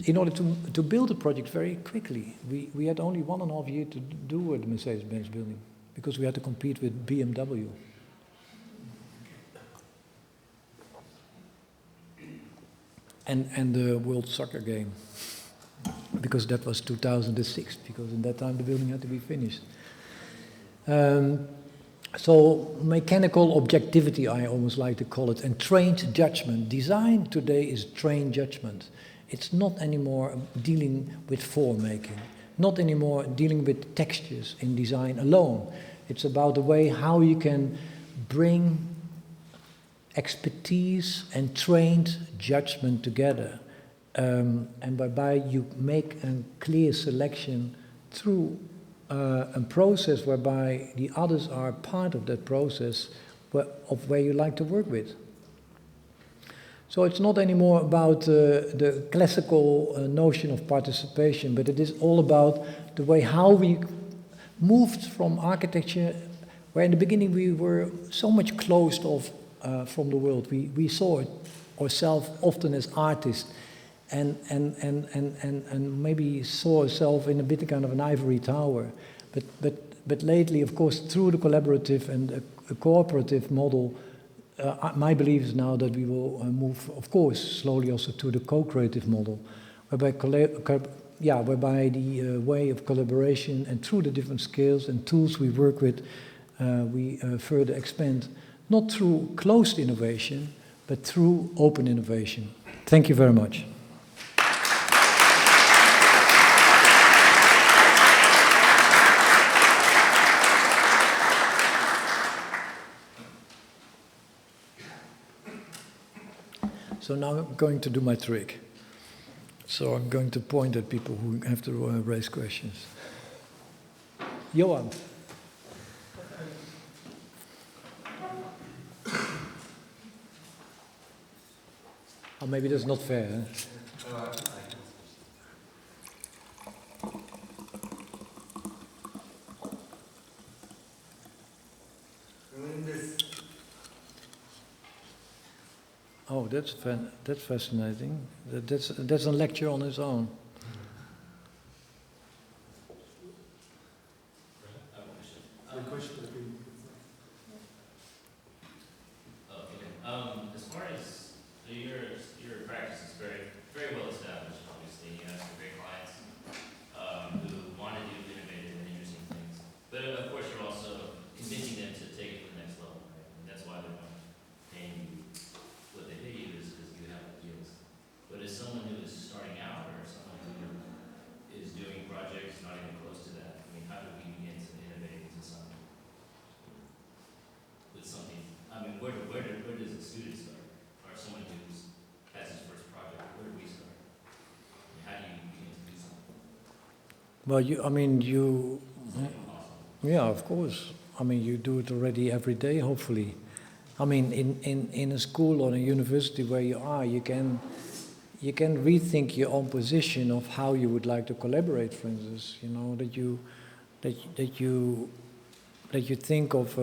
C: in order to build a project very quickly. We had only 1.5 years to do the Mercedes-Benz building because we had to compete with BMW. And the World Soccer game, because that was 2006, because in that time the building had to be finished. So mechanical objectivity, I almost like to call it, and trained judgment. Design today is trained judgment. It's not anymore dealing with form making, not anymore dealing with textures in design alone. It's about the way how you can bring expertise and trained judgment together. And whereby you make a clear selection through a process whereby the others are part of that process of where you like to work with. So it's not anymore about the classical notion of participation, but it is all about the way how we moved from architecture, where in the beginning we were so much closed off from the world. We saw it ourselves often as artists, and maybe saw ourselves in a bit kind of an ivory tower. But lately, of course, through the collaborative and a cooperative model, my belief is now that we will move, of course, slowly also to the co-creative model, whereby the way of collaboration and through the different skills and tools we work with, we further expand, not through closed innovation, but through open innovation. Thank you very much. So now I'm going to do my trick. So I'm going to point at people who have to raise questions. Johan. Oh, maybe that's not fair, huh? Oh, that's fascinating. That's a lecture on its own.
D: As far as your practice is very well established. Obviously, you have some great clients who want to do innovative and
C: Well, yeah, of course. I mean, you do it already every day, hopefully. I mean, in a school or a university where you are, you can rethink your own position of how you would like to collaborate. For instance, you know, that you think of.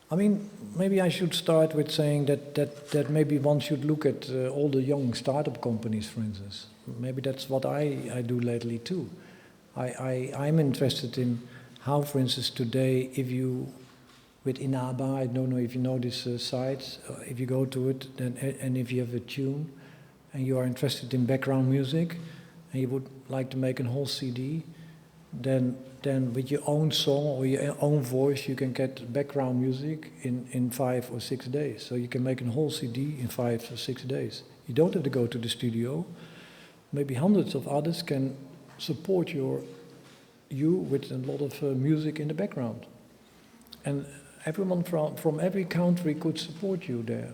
C: I mean, maybe I should start with saying that maybe one should look at all the young startup companies, for instance. Maybe that's what I do lately too. I'm interested in how, for instance, today, if you, with Inaba, I don't know if you know this site, if you go to it, and if you have a tune, and you are interested in background music, and you would like to make a whole CD, then with your own song or your own voice, you can get background music in 5 or 6 days. So you can make a whole CD in 5 or 6 days. You don't have to go to the studio. Maybe hundreds of others can support you with a lot of music in the background. And everyone from every country could support you there.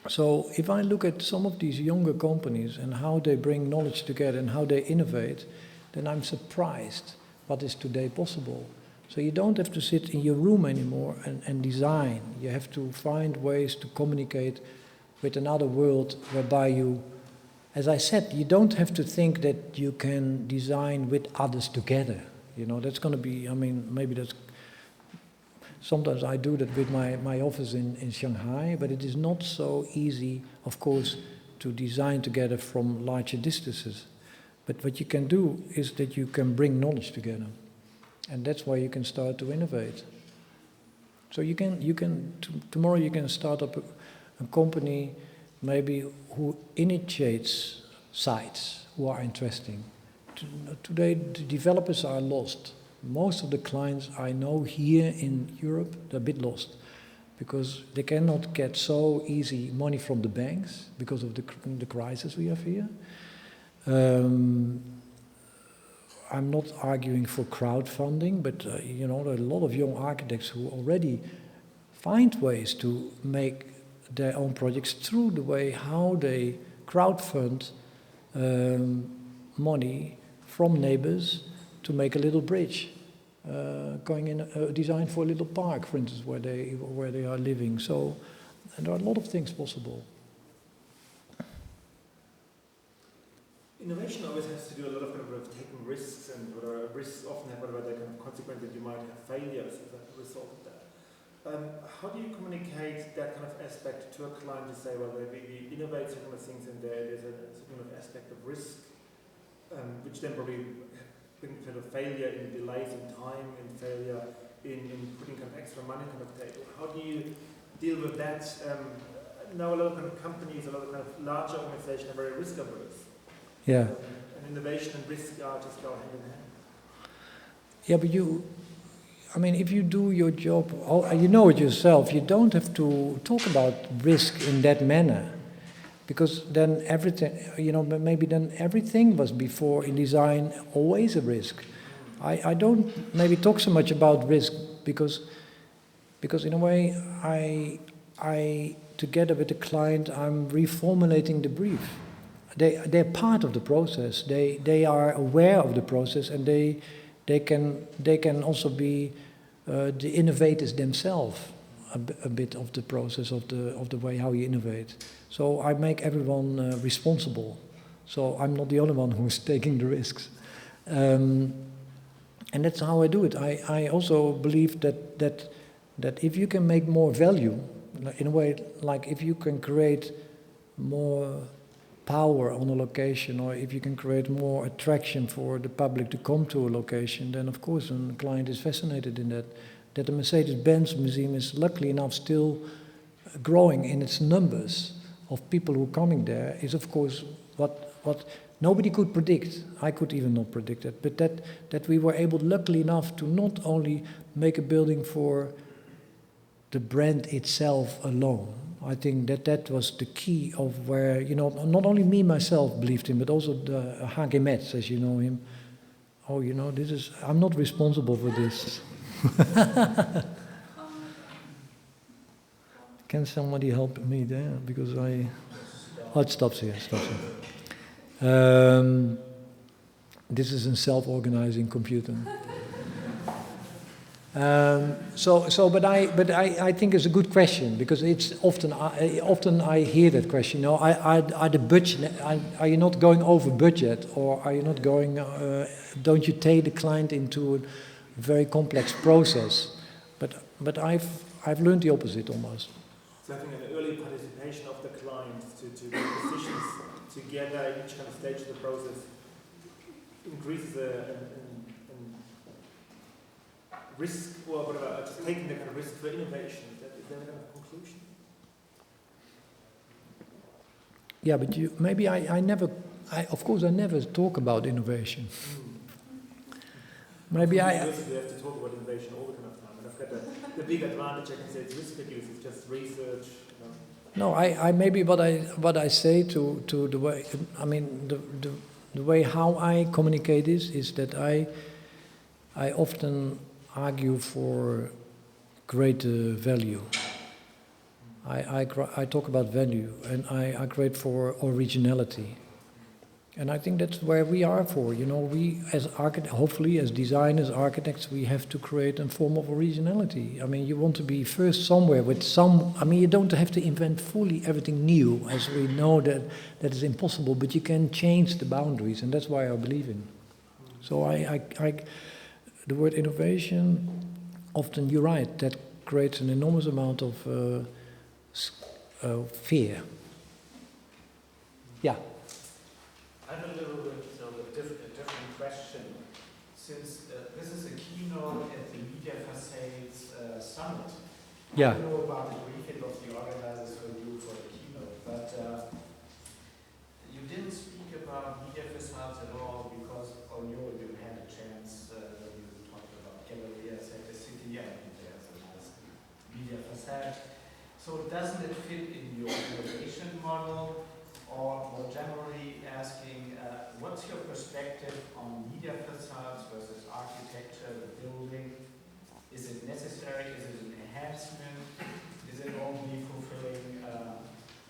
C: So if I look at some of these younger companies and how they bring knowledge together and how they innovate, then I'm surprised what is today possible. So you don't have to sit in your room anymore and design. You have to find ways to communicate with another world whereby you, as I said, you don't have to think that you can design with others together. You know, that's going to be, I mean, maybe that's, sometimes I do that with my office in Shanghai, but it is not so easy, of course, to design together from larger distances. But what you can do is that you can bring knowledge together. And that's why you can start to innovate. So tomorrow you can start up a company maybe who initiates sites who are interesting. Today the developers are lost. Most of the clients I know here in Europe, they're a bit lost because they cannot get so easy money from the banks because of the crisis we have here. I'm not arguing for crowdfunding, but you know, there are a lot of young architects who already find ways to make their own projects through the way how they crowdfund money from neighbors to make a little bridge, going in a design for a little park, for instance, where they are living. So, and there are a lot of things possible.
B: Innovation always has to do a lot of kind of taking risks, and risks often have the kind of consequence that you might have failures as a result of that. How do you communicate that kind of aspect to a client to say, well, we innovate certain things and there's a certain kind of aspect of risk, which then probably brings kind of failure in delays in time and failure in putting kind of extra money on the table. How do you deal with that? Now a lot of kind of companies, a lot of kind of larger organizations are very risk averse.
C: Yeah.
B: And innovation and risk are just go hand in hand.
C: Yeah, but I mean, if you do your job, you know it yourself, you don't have to talk about risk in that manner. Because then everything, you know, maybe then everything was before in design always a risk. I don't maybe talk so much about risk because in a way I together with the client, I'm reformulating the brief. They're part of the process. They are aware of the process, and they can also be the innovators themselves a bit of the process of the way how you innovate. So I make everyone responsible. So I'm not the only one who's taking the risks, and that's how I do it. I also believe that if you can make more value, in a way, like if you can create more power on a location, or if you can create more attraction for the public to come to a location, then of course a client is fascinated in that. That the Mercedes-Benz Museum is luckily enough still growing in its numbers of people who are coming there is of course what nobody could predict. I could even not predict it, but that we were able, luckily enough, to not only make a building for the brand itself alone. I think that was the key of where, you know, not only me myself believed in, but also the H.G. Metz, as you know him. Oh, you know, I'm not responsible for this. Can somebody help me there? Because it stops here. This is a self-organizing computer. But I think it's a good question, because it's often I hear that question. You know, are the budget? Are you not going over budget, or are you not going? Don't you take the client into a very complex process? But I've learned the opposite almost.
B: So I think an early participation of the client to make decisions together at each kind of stage of the process increases risk, or whatever, just taking the kind of risk for innovation. Is that a kind of conclusion?
C: Yeah, but of course I never talk about innovation. Maybe
B: I have to talk about innovation all the kind of time, and I've got the big advantage. I can say it's risk reduced. It's just research. You know.
C: No, I maybe what I say to the way, I mean the way how I communicate this is that I often argue for greater value. I talk about value, and I create for originality. And I think that's where we are for. You know, we as hopefully as designers, architects, we have to create a form of originality. I mean, you want to be first somewhere with some. I mean, you don't have to invent fully everything new, as we know that is impossible. But you can change the boundaries, and that's why I believe in. So the word innovation, often you're right, that creates an enormous amount of fear. Yeah.
E: I have a little bit of a different question. Since this is a keynote at the Media Facades Summit,
C: Yeah.
E: I don't know about the briefing of the organizers for you for the keynote, but you didn't speak about media facades at all, because you had a chance when you talked about galleries at the city, and there's a nice media facade. So doesn't it fit in your innovation model? Or more generally asking, what's your perspective on media facades versus architecture, the building? Is it necessary? Is it an enhancement? Is it only fulfilling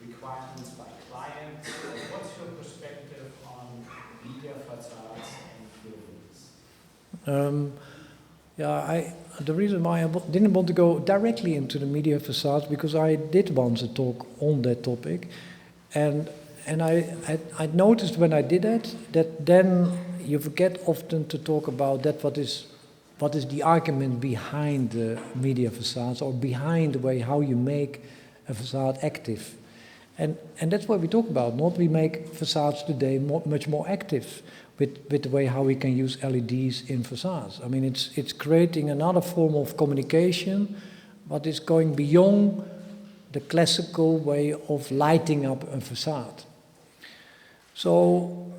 E: requirements by clients? What's your perspective on media facades and buildings?
C: The reason why I didn't want to go directly into the media facades, because I did once a talk on that topic, and I noticed when I did it that then you forget often to talk about that what is the argument behind the media facades, or behind the way how you make a facade active. And that's what we talk about. Not we make facades today much more active with the way how we can use LEDs in facades. I mean, it's creating another form of communication, but it's going beyond the classical way of lighting up a facade. So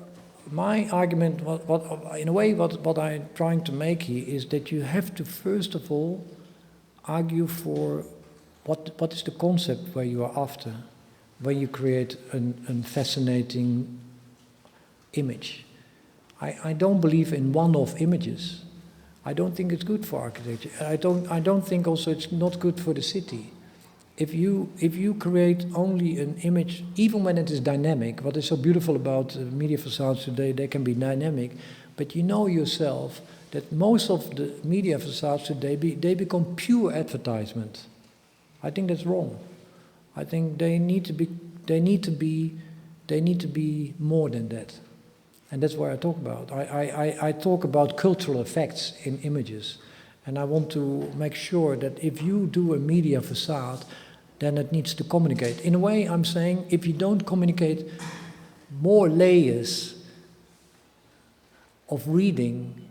C: my argument, in a way, what I'm trying to make here is that you have to first of all argue for what is the concept where you are after, when you create a fascinating image. I don't believe in one-off images. I don't think it's good for architecture. I don't think also it's not good for the city. If you create only an image, even when it is dynamic, what is so beautiful about media facades today, they can be dynamic, but you know yourself that most of the media facades today, they become pure advertisement. I think that's wrong. I think they need to be more than that. And that's what I talk about. I talk about cultural effects in images. And I want to make sure that if you do a media facade, then it needs to communicate. In a way, I'm saying, if you don't communicate more layers of reading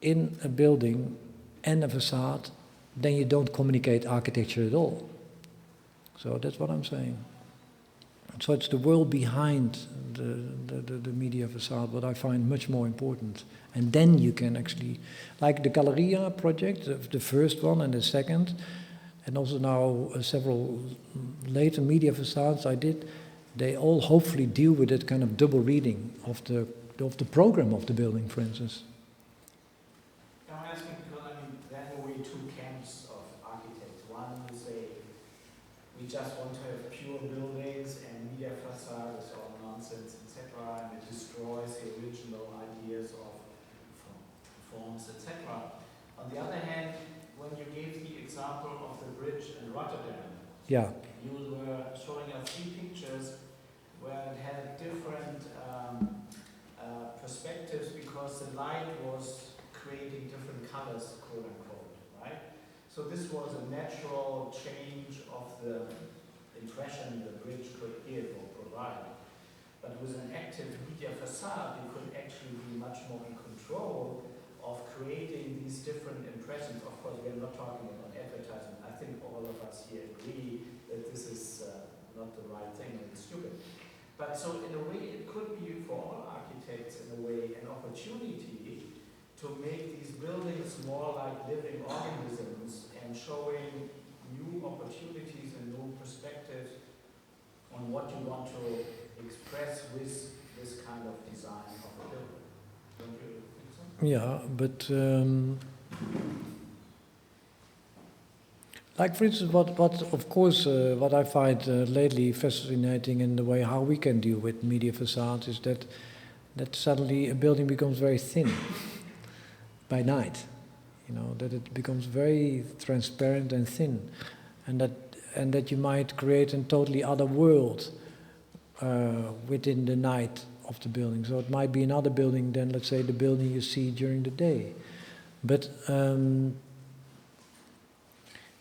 C: in a building and a facade, then you don't communicate architecture at all. So that's what I'm saying. So it's the world behind the media facade what I find much more important. And then you can actually, like the Galleria project, the first one and the second, and also now several later media facades I did, they all hopefully deal with that kind of double reading of the program of the building, for instance.
E: I'm asking because there will be two camps of architects. One who say we just want to have pure buildings and media facade is all nonsense, etc., and it destroys the original ideas of forms, etc. On the other hand, when you gave the example of the bridge in Rotterdam,
C: Yeah.
E: you were showing us 3 pictures where it had different perspectives because the light was creating different colors, quote unquote, right? So this was a natural change of the impression the bridge could give or provide. But with an active media facade, you could actually be much more in control of creating these different impressions. Of course, we're not talking about advertising. I think all of us here agree that this is not the right thing and it's stupid. But so in a way, it could be for all architects, in a way, an opportunity to make these buildings more like living organisms and showing new opportunities and new perspectives on what you want to express with this kind of design of a building. Don't you think so?
C: Yeah, but like for instance, what I find lately fascinating in the way how we can deal with media facades is that suddenly a building becomes very thin by night. You know, that it becomes very transparent and thin, and that you might create a totally other world within the night of the building. So it might be another building than, let's say, the building you see during the day. But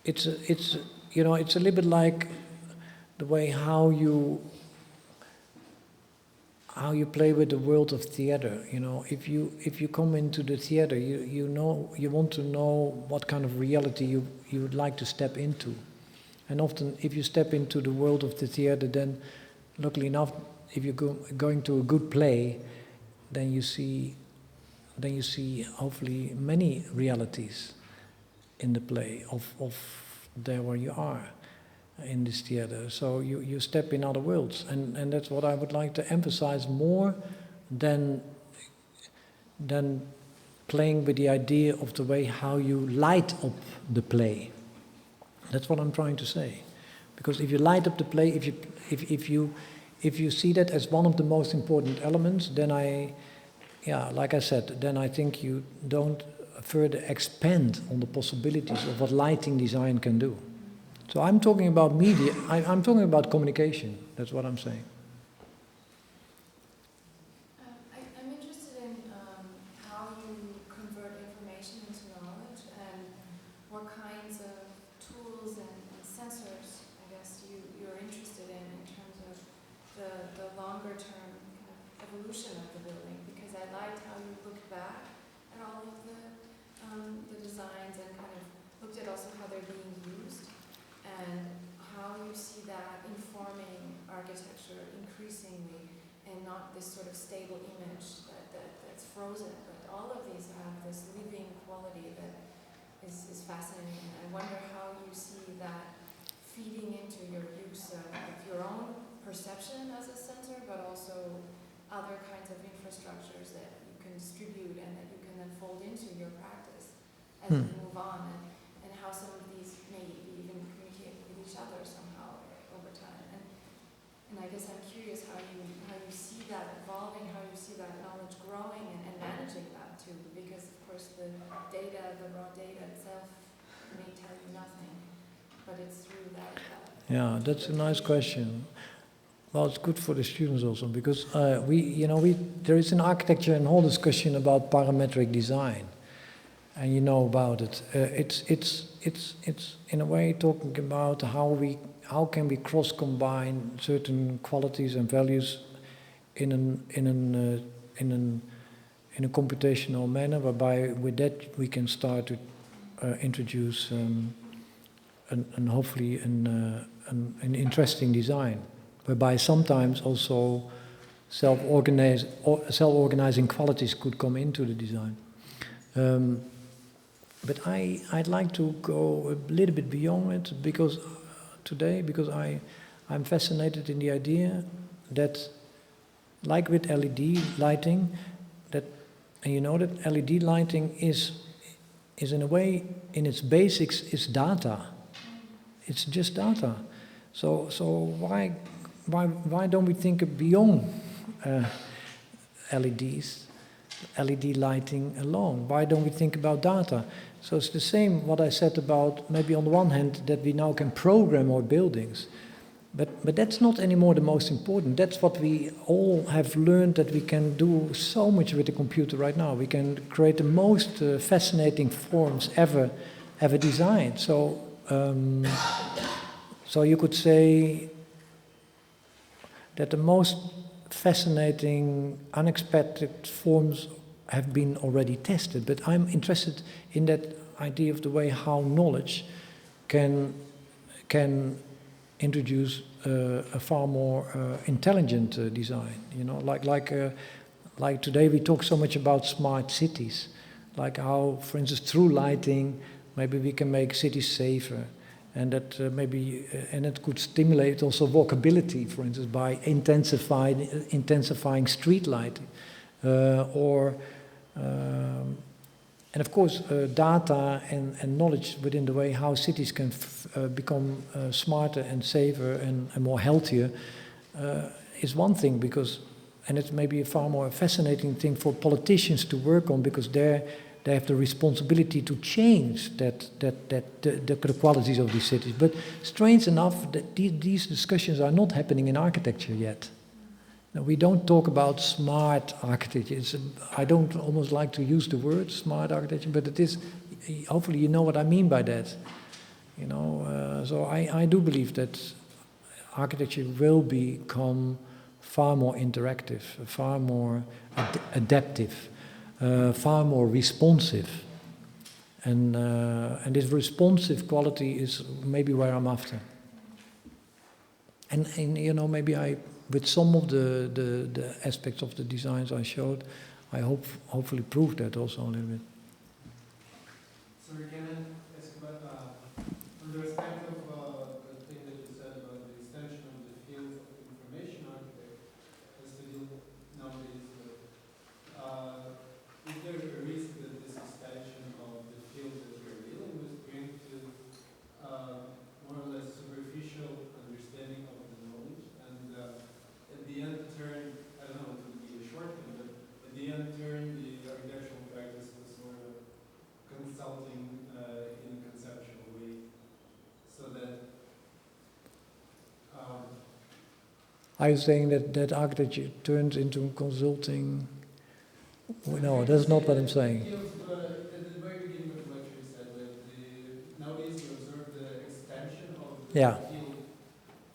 C: it's you know, it's a little bit like the way how you play with the world of theater. You know, if you come into the theater, you know, you want to know what kind of reality you would like to step into. And often if you step into the world of the theater, then luckily enough, if you're going to a good play, then you see hopefully many realities in the play of there where you are in this theater. So you step in other worlds, and that's what I would like to emphasize more than playing with the idea of the way how you light up the play. That's what I'm trying to say. Because if you light up the play, if you see that as one of the most important elements, then like I said, then I think you don't further expand on the possibilities of what lighting design can do. So I'm talking about media, I'm talking about communication, that's what I'm saying.
F: I'm interested in how you convert information into knowledge and what kinds of tools and sensors, I guess, you're interested in terms of the longer term kind of evolution of the building, because I liked how you looked back at all of the designs and kind of looked at also how they're being used and how you see that informing architecture increasingly and not this sort of stable image that's frozen, but all of these have this living quality that is fascinating. And I wonder how you see that feeding into your use of your own perception as a center, but also other kinds of infrastructures that you can distribute and that you can then fold into your practice as you move on, and how some of these may even communicate with each other somehow over time. And I guess I'm curious how you see that evolving, how you see that knowledge growing and managing that too, because of course the data, the raw data itself may tell you nothing, but it's through that.
C: Yeah, that's a nice question. Well, it's good for the students also, because there is an architecture and whole discussion about parametric design, and you know about it. It's in a way talking about how can we cross combine certain qualities and values in a computational manner, whereby with that we can start to introduce and hopefully an interesting design, whereby sometimes also self-organizing qualities could come into the design. But I'd like to go a little bit beyond it because I'm fascinated in the idea that, like with LED lighting, that LED lighting is in a way, in its basics, is data. It's just data. So why don't we think beyond LEDs, LED lighting alone? Why don't we think about data? So it's the same what I said about maybe on the one hand that we now can program our buildings, but that's not anymore the most important. That's what we all have learned, that we can do so much with the computer right now. We can create the most fascinating forms ever designed. So you could say that the most fascinating, unexpected forms have been already tested. But I'm interested in that idea of the way how knowledge can introduce a far more intelligent design. You know, like today we talk so much about smart cities, like how, for instance, through lighting, maybe we can make cities safer, and that and it could stimulate also walkability, for instance, by intensifying street lighting, and of course, data and knowledge within the way how cities can become smarter and safer and more healthier is one thing, because, and it's maybe a far more fascinating thing for politicians to work on, because they have the responsibility to change the qualities of these cities. But strange enough, that these discussions are not happening in architecture yet. Now, we don't talk about smart architecture. I don't almost like to use the word smart architecture, but it is. Hopefully, you know what I mean by that. You know, so I do believe that architecture will become far more interactive, far more adaptive, far more responsive, and this responsive quality is maybe where I'm after. And you know, maybe with some of the aspects of the designs I showed, I hopefully proved that also a little bit.
G: Sorry, can I ask about, on the respect of the thing that you said about the extension of the field of information architect, as to deal nowadays with, is there a risk that this extension of the field that we're dealing with bring to more or less superficial understanding of the knowledge, and at the end turn, I don't know, it would be a short thing, but at the end turn the architectural practice was sort of consulting in a conceptual way, so that
C: Are you saying that architecture turns into consulting? No, that's not what I'm saying.
G: At the very beginning of the lecture, you said that nowadays we observe the extension of the field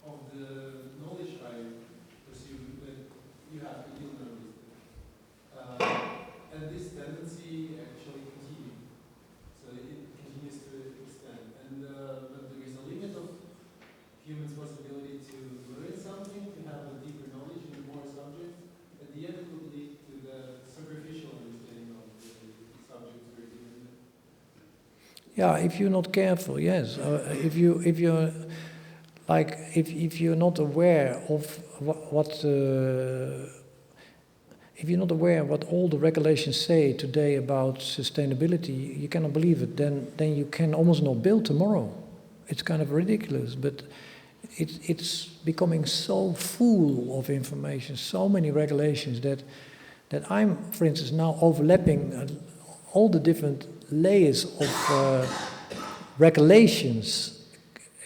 G: of the knowledge I pursue that you have to deal nowadays. And this tendency actually continues. So it continues to extend. And but there is a limit of humans' possibility to learn something, to have a deeper knowledge in more subjects. At the end, it would lead to the superficial understanding of the subjects we're dealing with.
C: Yeah, if you're not careful, yes. If you're like if you're not aware of if you're not aware of what all the regulations say today about sustainability, you cannot believe it. Then you can almost not build tomorrow. It's kind of ridiculous, but it's becoming so full of information, so many regulations that I'm, for instance, now overlapping all the different layers of regulations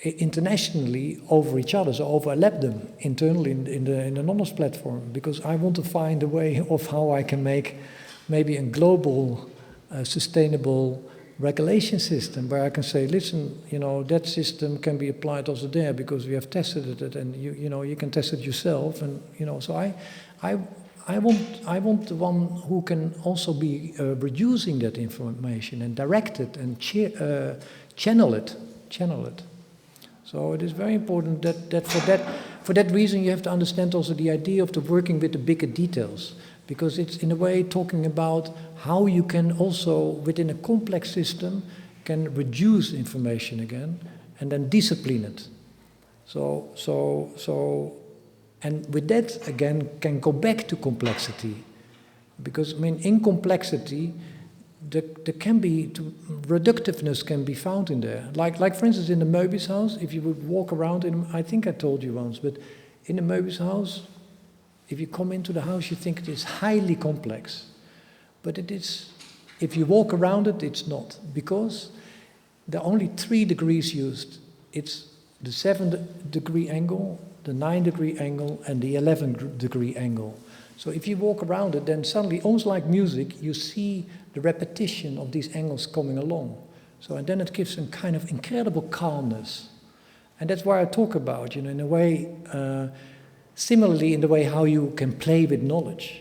C: internationally over each other, so overlap them internally in the knowledge platform, because I want to find a way of how I can make maybe a global sustainable regulation system where I can say, listen, you know, that system can be applied also there because we have tested it, and you know, you can test it yourself, and you know, so I want the one who can also be reducing that information and direct it and channel it. So it is very important that for that reason you have to understand also the idea of the working with the bigger details, because it's in a way talking about how you can also within a complex system can reduce information again and then discipline it. And with that again can go back to complexity, because I mean in complexity there can be, reductiveness can be found in there. Like for instance in the Möbius house, if you would walk around in, I think I told you once, but in the Möbius house, if you come into the house, you think it is highly complex. But it is, if you walk around it, it's not. Because there are only 3 degrees used. It's the 7-degree angle, the 9-degree angle, and the 11-degree angle. So if you walk around it, then suddenly, almost like music, you see the repetition of these angles coming along. So, and then it gives a kind of incredible calmness. And that's why I talk about, in a way, similarly in the way how you can play with knowledge.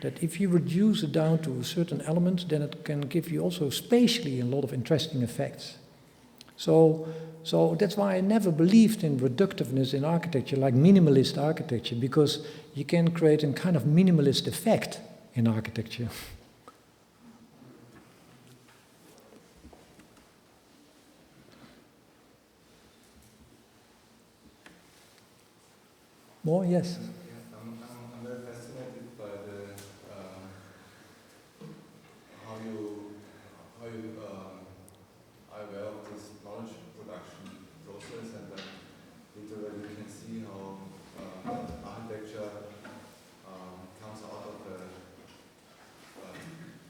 C: That if you reduce it down to certain elements, then it can give you also spatially a lot of interesting effects. So that's why I never believed in reductiveness in architecture, like minimalist architecture, because you can create a kind of minimalist effect in architecture. More? Yes.
H: I'm very fascinated by the how you are aware of this knowledge production process, and literally you can see how architecture comes out of a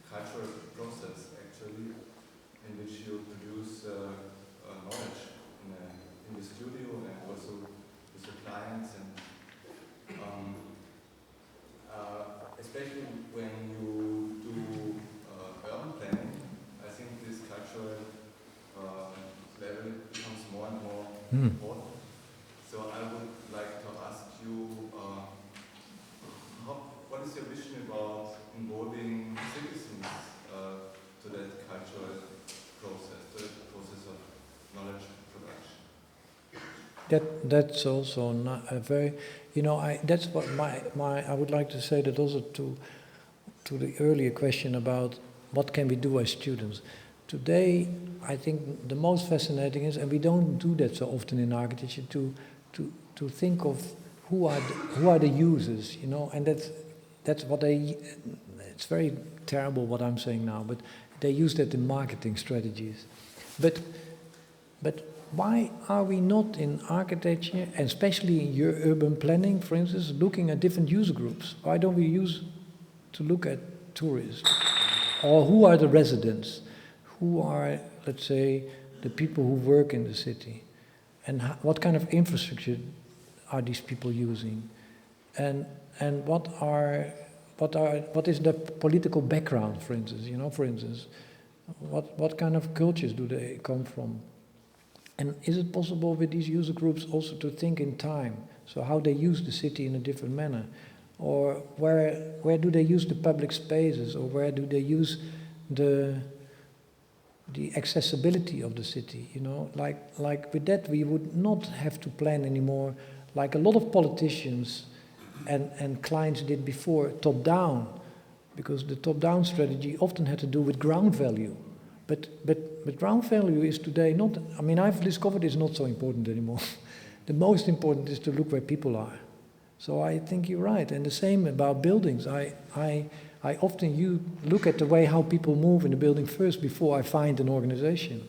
H: cultural process actually, in which you produce knowledge in the studio and also with the clients, and especially when you do urban planning, I think this cultural level becomes more and more important. So I would like to ask you, what is your vision about involving citizens to that cultural process, to the process of knowledge production?
C: That's also not a very, that's what I would like to say that also to the earlier question about what can we do as students. Today, I think the most fascinating is, and we don't do that so often in architecture, to think of who are the users, and that's what it's very terrible what I'm saying now, but they use that in marketing strategies. But why are we not in architecture, and especially in your urban planning, for instance, looking at different user groups? Why don't we look at tourists? Or who are the residents? Who are, let's say, the people who work in the city? And what kind of infrastructure are these people using? And what is the political background, for instance? What kind of cultures do they come from? And is it possible with these user groups also to think in time? So how they use the city in a different manner? Or where do they use the public spaces? Or where do they use the accessibility of the city? Like with that we would not have to plan anymore, like a lot of politicians and clients did before, top-down, because the top-down strategy often had to do with ground value. But ground value is today not, I've discovered it's not so important anymore. The most important is to look where people are. So I think you're right. And the same about buildings. I often look at the way how people move in the building first before I find an organization.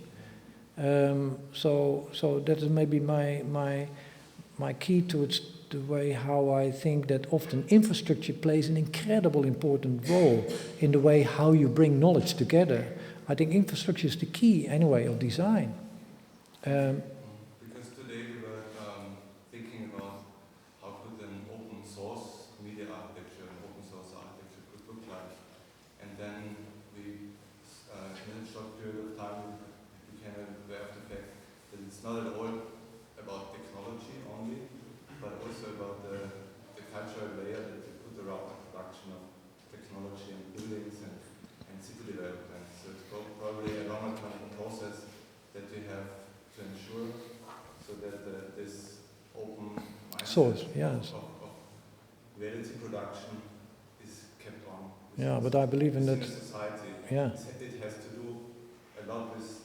C: So that is maybe my key to it, the way how I think that often infrastructure plays an incredible important role in the way how you bring knowledge together. I think infrastructure is the key, anyway, of design.
H: Because today we were thinking about how could an open source media architecture, an open source architecture could look like. And then we, in a short period of time, we became aware of the fact that it's not at all about technology only, but also about the cultural layer that we put around the production of technology and buildings and city development. So it's probably a longer term process that we have to ensure, so that this open mindset of reality production is kept on.
C: Yeah, but I believe in that.
H: Society.
C: Yeah.
H: It has to do a lot with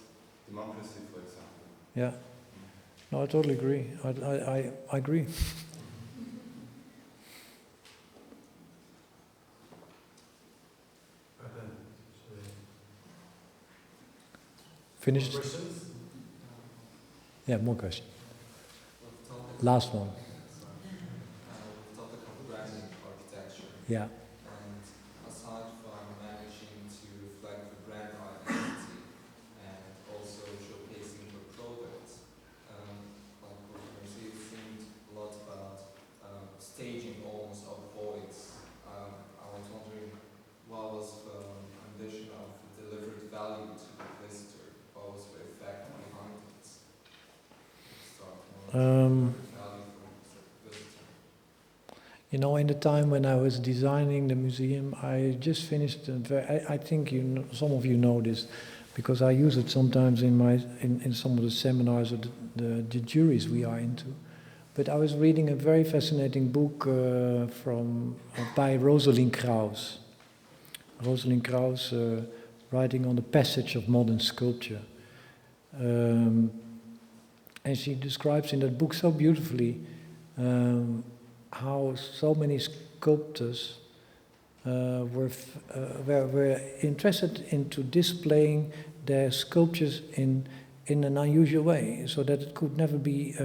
H: democracy, for example.
C: Yeah. No, I totally agree. I agree. Finished?
G: Questions?
C: Yeah, more questions. Last one.
I: We've talked about branding architecture.
C: Yeah.
I: And aside from managing to reflect the brand identity and also showcasing the product, like what you see, it seemed a lot about staging almost of voids. I was wondering what was the ambition of delivered value to the visitor? What was the effect behind it?
C: You know, in the time when I was designing the museum, I just finished. I think some of you know this, because I use it sometimes in some of the seminars or the juries we are into. But I was reading a very fascinating book by Rosalind Krauss. Rosalind Krauss writing on the passage of modern sculpture. And she describes in that book so beautifully how so many sculptors were interested into displaying their sculptures in an unusual way, so that it could never be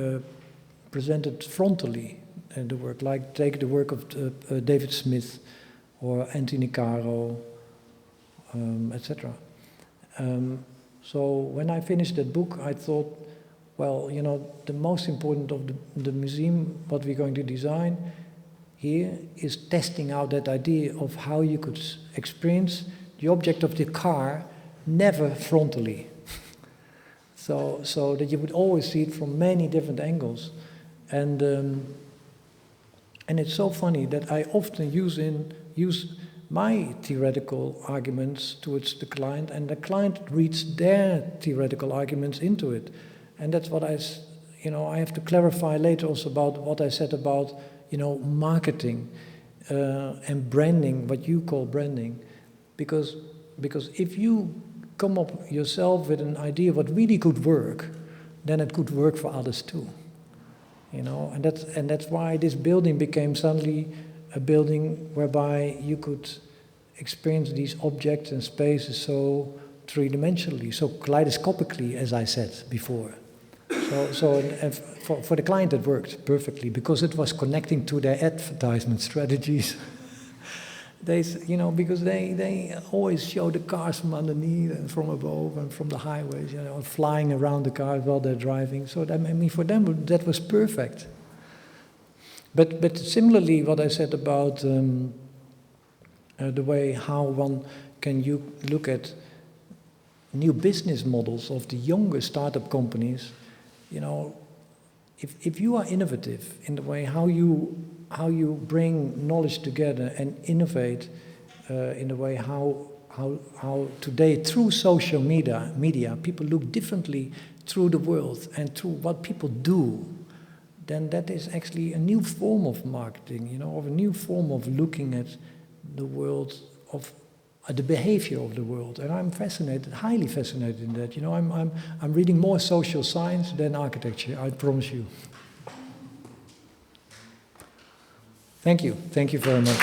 C: presented frontally in the work. Like take the work of David Smith or Anthony Caro, etc. So when I finished that book, I thought, well, you know, the most important of the museum, what we're going to design here, is testing out that idea of how you could experience the object of the car never frontally. so that you would always see it from many different angles. And it's so funny that I often use my theoretical arguments towards the client, and the client reads their theoretical arguments into it. And that's what I have to clarify later also about what I said about, marketing and branding, what you call branding. Because if you come up yourself with an idea what really could work, then it could work for others too. And that's why this building became suddenly a building whereby you could experience these objects and spaces so three-dimensionally, so kaleidoscopically, as I said before. So for the client it worked perfectly because it was connecting to their advertisement strategies. Because they always show the cars from underneath and from above and from the highways, flying around the cars while they're driving. So for them that was perfect. But similarly, what I said about the way how one can look at new business models of the younger startup companies, if you are innovative in the way how you bring knowledge together and innovate in the way how today through social media people look differently through the world and through what people do, then that is actually a new form of marketing, or a new form of looking at the world, of the behavior of the world. And I'm fascinated, highly fascinated in that. I'm reading more social science than architecture, I promise you. Thank you very much.